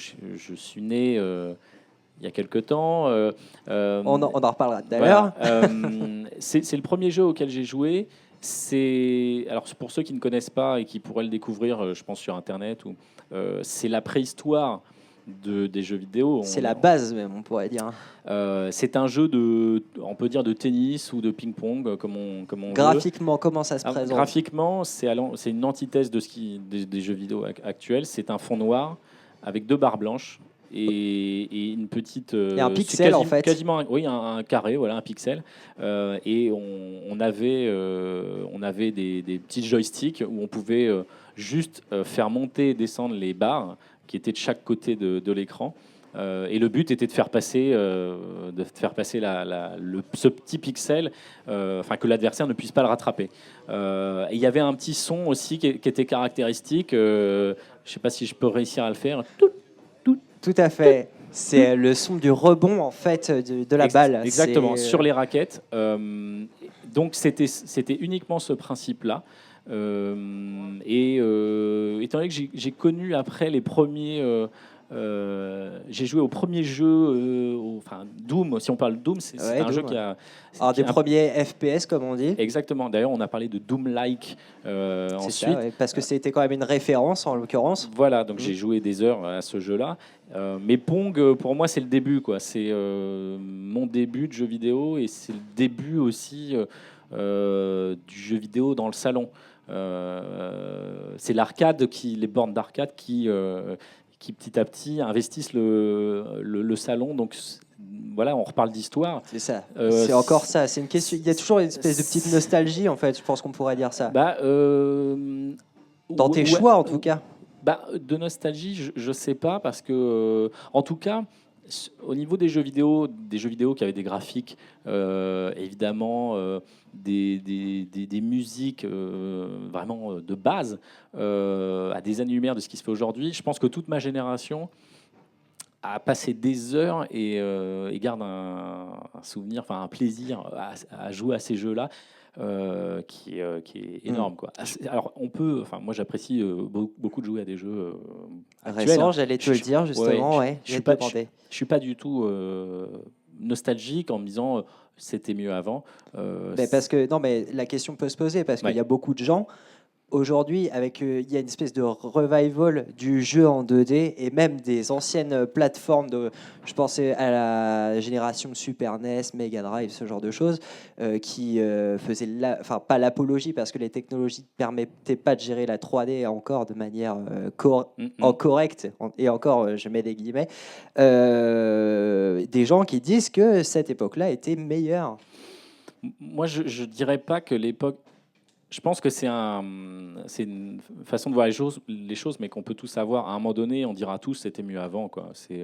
suis né il y a quelques temps. On en reparlera tout à l'heure. C'est le premier jeu auquel j'ai joué. Alors, pour ceux qui ne connaissent pas et qui pourraient le découvrir, je pense, sur Internet, c'est la préhistoire des jeux vidéo. C'est la base même, on pourrait dire. C'est un jeu on peut dire de tennis ou de ping-pong, comme on graphiquement, comment ça se présente ? Graphiquement, c'est une antithèse des jeux vidéo actuels. C'est un fond noir avec deux barres blanches et une petite... Et un pixel, en fait. Quasiment, un carré, voilà, un pixel. Et on avait des petits joysticks où on pouvait juste faire monter et descendre les barres qui étaient de chaque côté de l'écran. Et le but était de faire passer ce petit pixel, que l'adversaire ne puisse pas le rattraper. Et il y avait un petit son aussi qui était caractéristique. Je ne sais pas si je peux réussir à le faire. Tout à fait. C'est le son du rebond en fait de la balle. Exactement, C'est, sur les raquettes. Donc c'était uniquement ce principe-là. Étant donné que j'ai connu après les premiers... j'ai joué au premier jeu, enfin Doom, si on parle de Doom, c'est Ouais, un Doom, jeu ouais. qui a... Alors qui des a- premiers FPS comme on dit. Exactement, d'ailleurs on a parlé de Doom-like C'est ensuite. ça, ouais, parce que c'était quand même une référence en l'occurrence. Voilà, donc Mhm. j'ai joué des heures à ce jeu-là. Mais Pong, pour moi, c'est le début, quoi. C'est mon début de jeu vidéo et c'est le début aussi du jeu vidéo dans le salon. C'est l'arcade, les bornes d'arcade qui petit à petit investissent le salon. Donc voilà, on reparle d'histoire. C'est ça. Euh, C'est encore ça. C'est une question. Il y a toujours une espèce de petite nostalgie en fait. Je pense qu'on pourrait dire ça. Bah, Dans tes ouais, choix en tout cas. Bah, de nostalgie, je sais pas, parce que, en tout cas, au niveau des jeux vidéo qui avaient des graphiques, évidemment, des musiques vraiment de base, à des années-lumière de ce qui se fait aujourd'hui, je pense que toute ma génération a passé des heures et garde un souvenir, enfin un plaisir à jouer à ces jeux-là. Qui est énorme, quoi. Alors on peut, enfin moi j'apprécie beaucoup de jouer à des jeux actuels. Récent, j'allais te le dire justement. Ouais, je suis pas, te demander. je suis pas du tout nostalgique en me disant c'était mieux avant. Mais parce que non, mais la question peut se poser parce qu'il Ouais. y a beaucoup de gens aujourd'hui avec il y a une espèce de revival du jeu en 2D et même des anciennes plateformes je pensais à la génération Super NES, Mega Drive, ce genre de choses qui faisaient enfin pas l'apologie parce que les technologies ne permettaient pas de gérer la 3D encore de manière correcte et encore je mets des guillemets des gens qui disent que cette époque-là était meilleure. Moi je dirais pas que l'époque. Je pense que c'est une façon de voir les choses, mais qu'on peut tous savoir. À un moment donné, on dira tous c'était mieux avant, quoi. C'est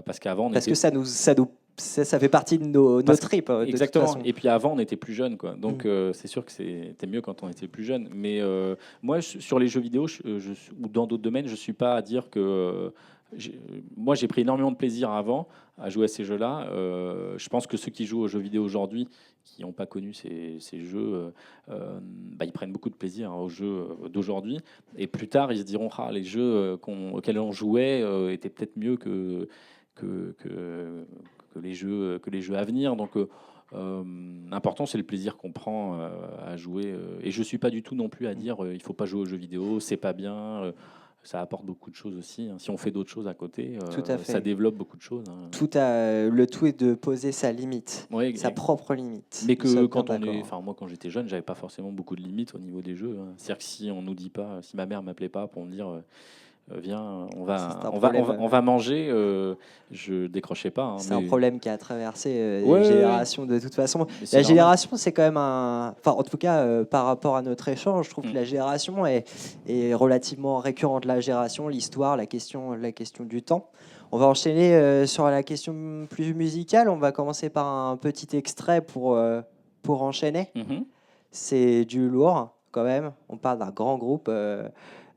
parce qu'avant, Parce que ça fait partie de nos tripes. De exactement. toute façon. Et puis avant, on était plus jeunes, quoi. Donc c'est sûr que c'était mieux quand on était plus jeune. Mais moi, sur les jeux vidéo, ou dans d'autres domaines, je suis pas à dire que. Moi, j'ai pris énormément de plaisir avant à jouer à ces jeux-là. Je pense que ceux qui jouent aux jeux vidéo aujourd'hui, qui n'ont pas connu ces jeux, ils prennent beaucoup de plaisir aux jeux d'aujourd'hui. Et plus tard, ils se diront les jeux auxquels on jouait étaient peut-être mieux que les jeux à venir. Donc, l'important, c'est le plaisir qu'on prend à jouer. Et je suis pas du tout non plus à dire il faut pas jouer aux jeux vidéo, c'est pas bien. Ça apporte beaucoup de choses aussi. Si on fait d'autres choses à côté, Tout à fait. ça développe beaucoup de choses. Le tout est de poser sa limite, Ouais, sa propre limite. mais Nous que sommes quand bien on est, d'accord. enfin moi quand j'étais jeune, j'avais pas forcément beaucoup de limites au niveau des jeux. C'est-à-dire que si on nous dit pas, si ma mère m'appelait pas pour me dire viens, on va manger, je décrochais pas. C'est un problème qui a traversé Ouais, les générations de toute façon. Mais c'est La normal. génération, c'est quand même enfin en tout cas par rapport à notre échange, je trouve que la génération est relativement récurrente. La génération, l'histoire, la question du temps. On va enchaîner sur la question plus musicale. On va commencer par un petit extrait pour enchaîner. Mhm. C'est du lourd quand même. On parle d'un grand groupe.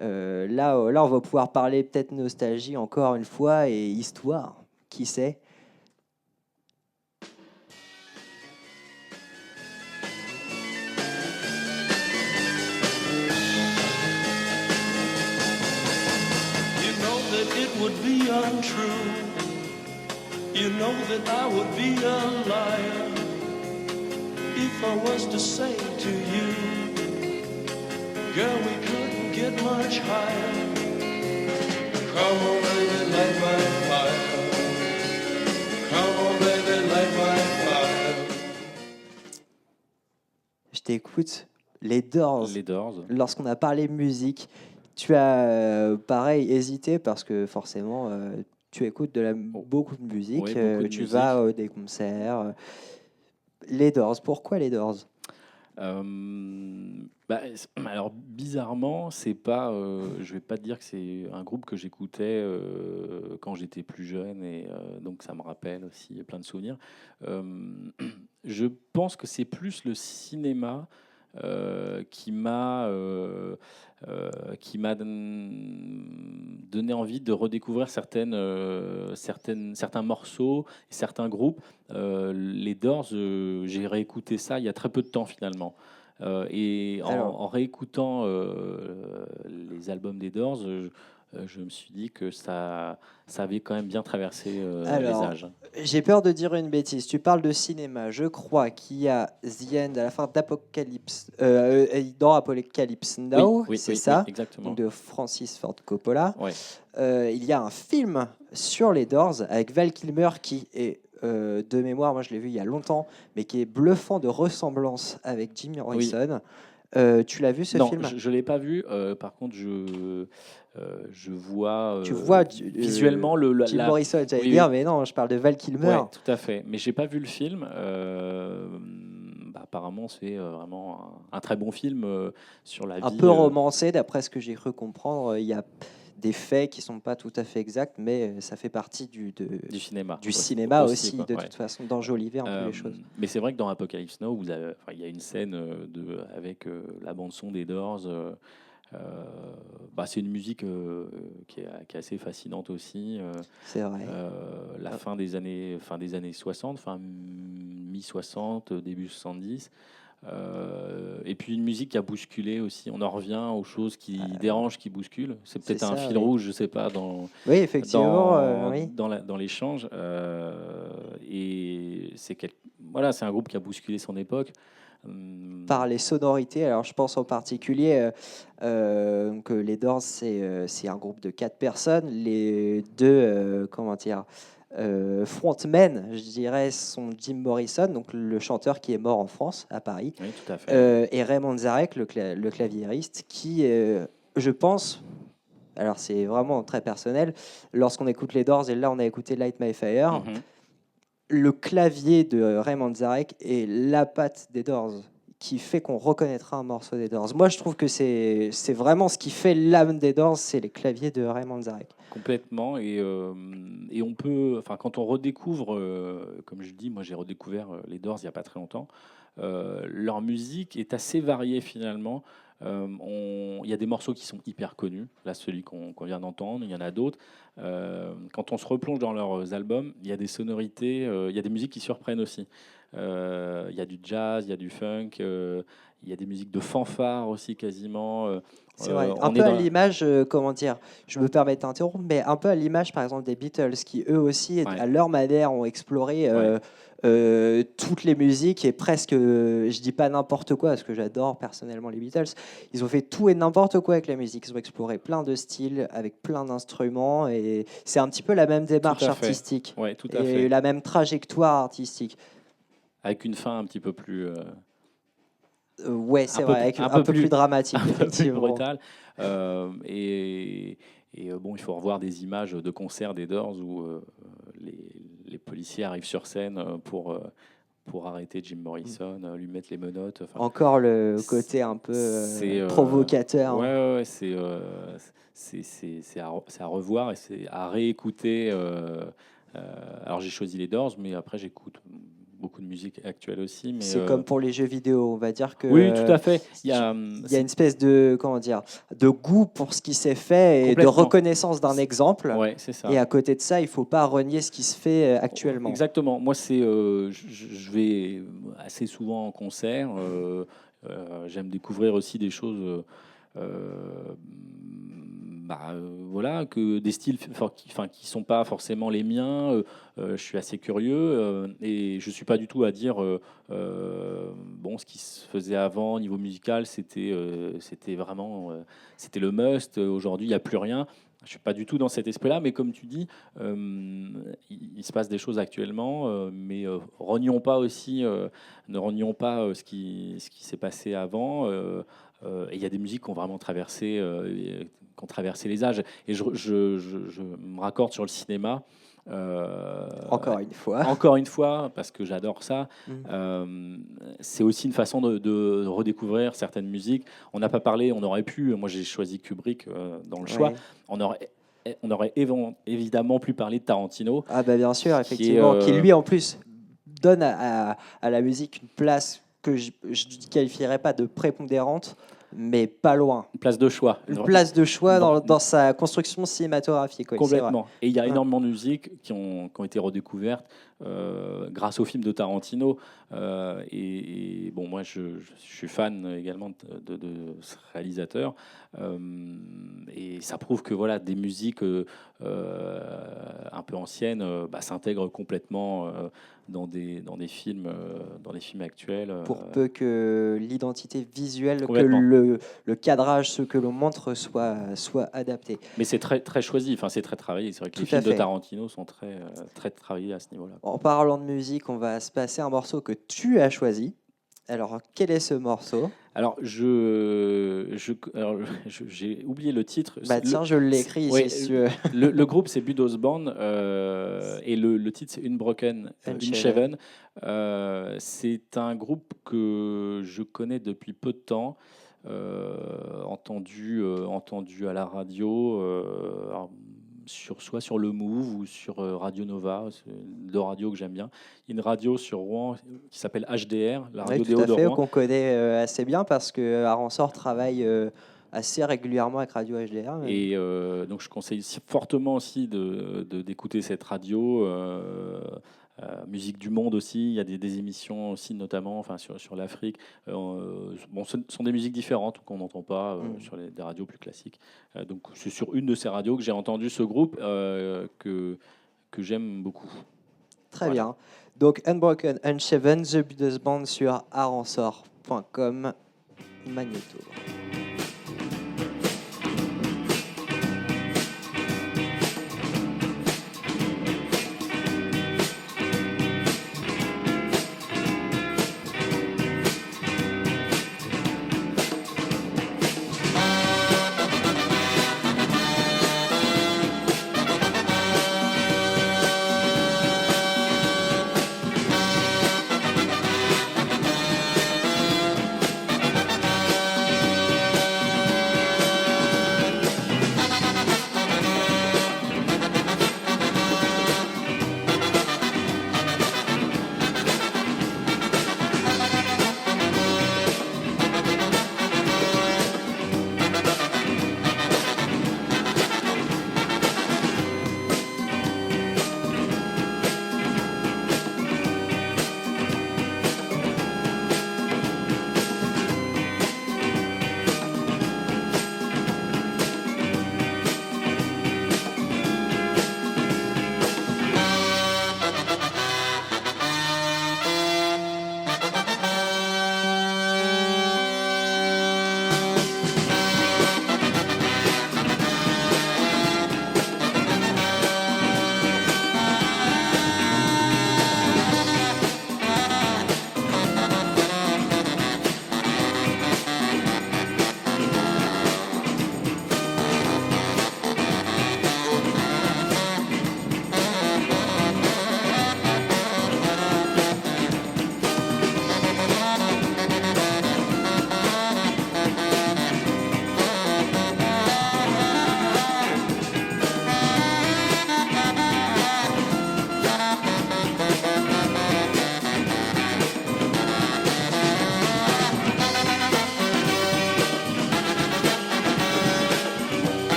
Là, on va pouvoir parler peut-être nostalgie encore une fois et histoire. Qui sait? You know that it would be untrue. You know that I would be a liar if I was to say to you, girl, we couldn't get much higher. Come on, baby, light my fire. Come on, baby, light my fire. Je t'écoute. Les Doors. Les Doors. Lorsqu'on a parlé musique, tu as pareil hésité parce que forcément tu écoutes beaucoup de musique. Oui, beaucoup de tu musique. vas à des concerts. Les Doors. Pourquoi les Doors? Alors bizarrement, c'est pas. Je vais pas te dire que c'est un groupe que j'écoutais quand j'étais plus jeune et donc ça me rappelle aussi plein de souvenirs. Je pense que c'est plus le cinéma qui m'a donné envie de redécouvrir certains morceaux, certains groupes. Les Doors, j'ai réécouté ça il y a très peu de temps finalement. Et en réécoutant les albums des Doors, je me suis dit que ça avait quand même bien traversé les âges. J'ai peur de dire une bêtise. Tu parles de cinéma. Je crois qu'il y a The End à la fin d'Apocalypse, dans Apocalypse Now, c'est ça, exactement. donc de Francis Ford Coppola. Ouais. Il y a un film sur les Doors avec Val Kilmer qui est de mémoire, moi je l'ai vu il y a longtemps, mais qui est bluffant de ressemblance avec Jim Morrison. Tu l'as vu ce film ? Non, je ne l'ai pas vu. Par contre, je vois, tu vois visuellement Jim Morrison, j'allais dire, mais non, je parle de Val Kilmer. Ouais, tout à fait. Mais j'ai pas vu le film. Apparemment, c'est vraiment un très bon film sur la vie. Un peu romancé, d'après ce que j'ai cru comprendre. Il y a des faits qui sont pas tout à fait exacts, mais ça fait partie du cinéma. Du cinéma aussi, quoi, de toute façon, d'enjoliver un peu les choses. Mais c'est vrai que dans Apocalypse Now, il y a une scène avec la bande-son des Doors. C'est une musique qui est assez fascinante aussi. C'est vrai. Fin des années 60, mi-60, début 70. Et puis une musique qui a bousculé aussi. On en revient aux choses qui dérangent, qui bousculent. C'est peut-être un fil rouge, je sais pas, oui, effectivement, dans l'échange. Et c'est un groupe qui a bousculé son époque. Par les sonorités. Alors, je pense en particulier que les Doors, c'est un groupe de 4 personnes. Les deux, frontmen, je dirais, sont Jim Morrison, donc le chanteur qui est mort en France, à Paris, oui, tout à fait. Et Ray Manzarek, le claviériste, qui, je pense, alors c'est vraiment très personnel, lorsqu'on écoute les Doors, et là on a écouté Light My Fire, le clavier de Ray Manzarek est la patte des Doors, qui fait qu'on reconnaîtra un morceau des Doors. Moi, je trouve que c'est vraiment ce qui fait l'âme des Doors, c'est les claviers de Ray Manzarek. Complètement. Et on peut, quand on redécouvre, comme je dis, moi j'ai redécouvert les Doors il n'y a pas très longtemps, leur musique est assez variée finalement. Il y a des morceaux qui sont hyper connus. Là, celui qu'on vient d'entendre, il y en a d'autres. Quand on se replonge dans leurs albums, il y a des sonorités, il y a des musiques qui surprennent aussi. Il y a du jazz, il y a du funk, il y a des musiques de fanfare aussi quasiment. C'est vrai. Un peu à l'image, comment dire, je me permets d'interrompre, mais un peu à l'image, par exemple, des Beatles, qui eux aussi, à leur manière, ont exploré toutes les musiques et presque, je dis pas n'importe quoi, parce que j'adore personnellement les Beatles, ils ont fait tout et n'importe quoi avec la musique. Ils ont exploré plein de styles, avec plein d'instruments, et c'est un petit peu la même démarche artistique, tout à fait. La même trajectoire artistique. Avec une fin un petit peu plus... ouais, c'est vrai, avec un peu plus dramatique, un peu plus effectivement. brutal. Il faut revoir des images de concerts des Doors où les policiers arrivent sur scène pour arrêter Jim Morrison, lui mettre les menottes. Encore le côté un peu provocateur. Ouais, c'est à revoir et c'est à réécouter. Alors j'ai choisi les Doors, mais après j'écoute beaucoup de musique actuelle aussi. Mais c'est comme pour les jeux vidéo, on va dire que... Oui, tout à fait. Il y a une espèce de, de goût pour ce qui s'est fait et de reconnaissance d'un exemple. Ouais, c'est ça. Et à côté de ça, il ne faut pas renier ce qui se fait actuellement. Exactement. Moi, je vais assez souvent en concert. J'aime découvrir aussi des choses... que des styles qui sont pas forcément les miens. Je suis assez curieux et je suis pas du tout à dire ce qui se faisait avant au niveau musical c'était vraiment c'était le must. Aujourd'hui il n'y a plus rien. Je suis pas du tout dans cet esprit-là, mais comme tu dis, il se passe des choses actuellement, mais ne renions pas ce qui s'est passé avant. Et il y a des musiques qui ont vraiment traversé les âges. Et je me raccorde sur le cinéma. Encore une fois, parce que j'adore ça. C'est aussi une façon de redécouvrir certaines musiques. On n'a pas parlé, on aurait pu. Moi, j'ai choisi Kubrick dans le choix. On aurait évidemment pu parler de Tarantino. Ah bah bien sûr, effectivement, qui lui en plus donne à la musique une place que je ne qualifierais pas de prépondérante, mais pas loin. Une place de choix. Une place de choix dans sa construction cinématographique. Oui, complètement. Et il y a Ouais. énormément de musiques qui ont été redécouvertes grâce au film de Tarantino. Et bon, moi, je suis fan également de ce réalisateur. Et ça prouve que voilà, des musiques un peu anciennes s'intègrent complètement dans des films actuels. Pour peu que l'identité visuelle, que Complètement. le cadrage, ce que l'on montre soit adapté. Mais c'est très choisi, enfin, c'est très travaillé. C'est vrai que les Tout à films de fait. Tarantino sont très travaillés à ce niveau-là. En parlant de musique, on va se passer un morceau que tu as choisi. Alors, quel est ce morceau? Alors, j'ai oublié le titre. Bah tiens, je l'ai écrit ici. Ouais, si tu veux. le groupe, c'est Budos Band, et le titre, c'est Unbroken, Unshaven. C'est un groupe que je connais depuis peu de temps, entendu à la radio, alors, soit sur le Move ou sur Radio Nova, c'est deux radios que j'aime bien. Il y a une radio sur Rouen qui s'appelle HDR, la radio Oui, des tout à Hauts de fait, Rouen. qu'on connaît assez bien parce que Aransor travaille assez régulièrement avec Radio HDR. Et donc je conseille fortement aussi d'écouter cette radio. Musique du monde aussi, il y a des émissions aussi notamment sur l'Afrique. Bon, ce sont des musiques différentes qu'on n'entend pas sur des radios plus classiques. Donc c'est sur une de ces radios que j'ai entendu ce groupe que j'aime beaucoup. Très Voilà. bien. Donc Unbroken, Unshaven, The Budos Band sur aransor.com. Magnéto.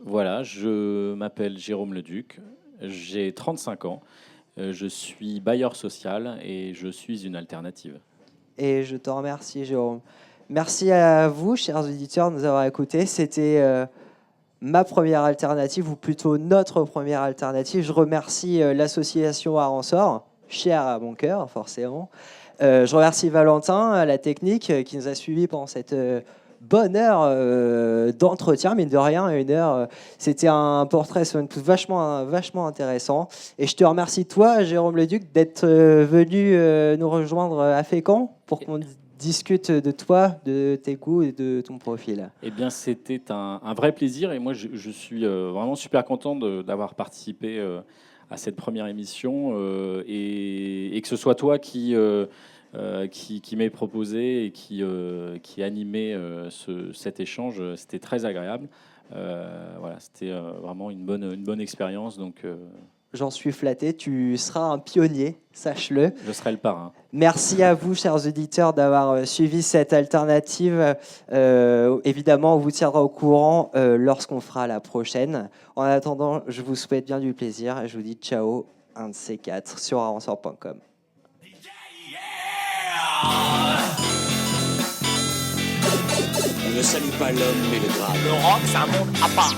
Voilà, je m'appelle Jérôme Leduc, j'ai 35 ans, je suis bailleur social et je suis une alternative. Et je te remercie, Jérôme. Merci à vous, chers auditeurs, de nous avoir écoutés. C'était ma première alternative, ou plutôt notre première alternative. Je remercie l'association Aransor, chère à mon cœur, forcément. Je remercie Valentin à la technique qui nous a suivis pendant cette bonne heure d'entretien, mine de rien, une heure. C'était un portrait vachement intéressant. Et je te remercie, toi, Jérôme Leduc, d'être venu nous rejoindre à Fécamp pour qu'on discute de toi, de tes goûts et de ton profil. Eh bien, c'était un vrai plaisir. Et moi, je suis vraiment super content d'avoir participé à cette première émission et que ce soit toi qui m'ait proposé et qui animait cet échange. C'était très agréable. Voilà, c'était vraiment une bonne expérience. Donc, j'en suis flatté. Tu seras un pionnier, sache-le. Je serai le parrain. Merci à vous, chers auditeurs, d'avoir suivi cette alternative. Évidemment, on vous tiendra au courant lorsqu'on fera la prochaine. En attendant, je vous souhaite bien du plaisir et je vous dis ciao, un de ces quatre, sur aransor.com. On ne salue pas l'homme, mais le drame. Le rock, c'est un monde à part.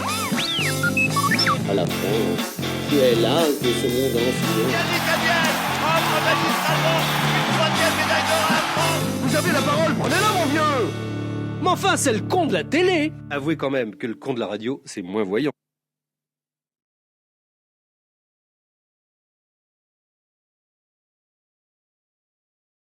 À la France, tu es l'âge de ce monde ancien. Yannick Adiel offre magistralement une 3e médaille d'or à la France. Vous avez la parole, prenez-la mon vieux. Mais enfin, c'est le con de la télé. Avouez quand même que le con de la radio, c'est moins voyant.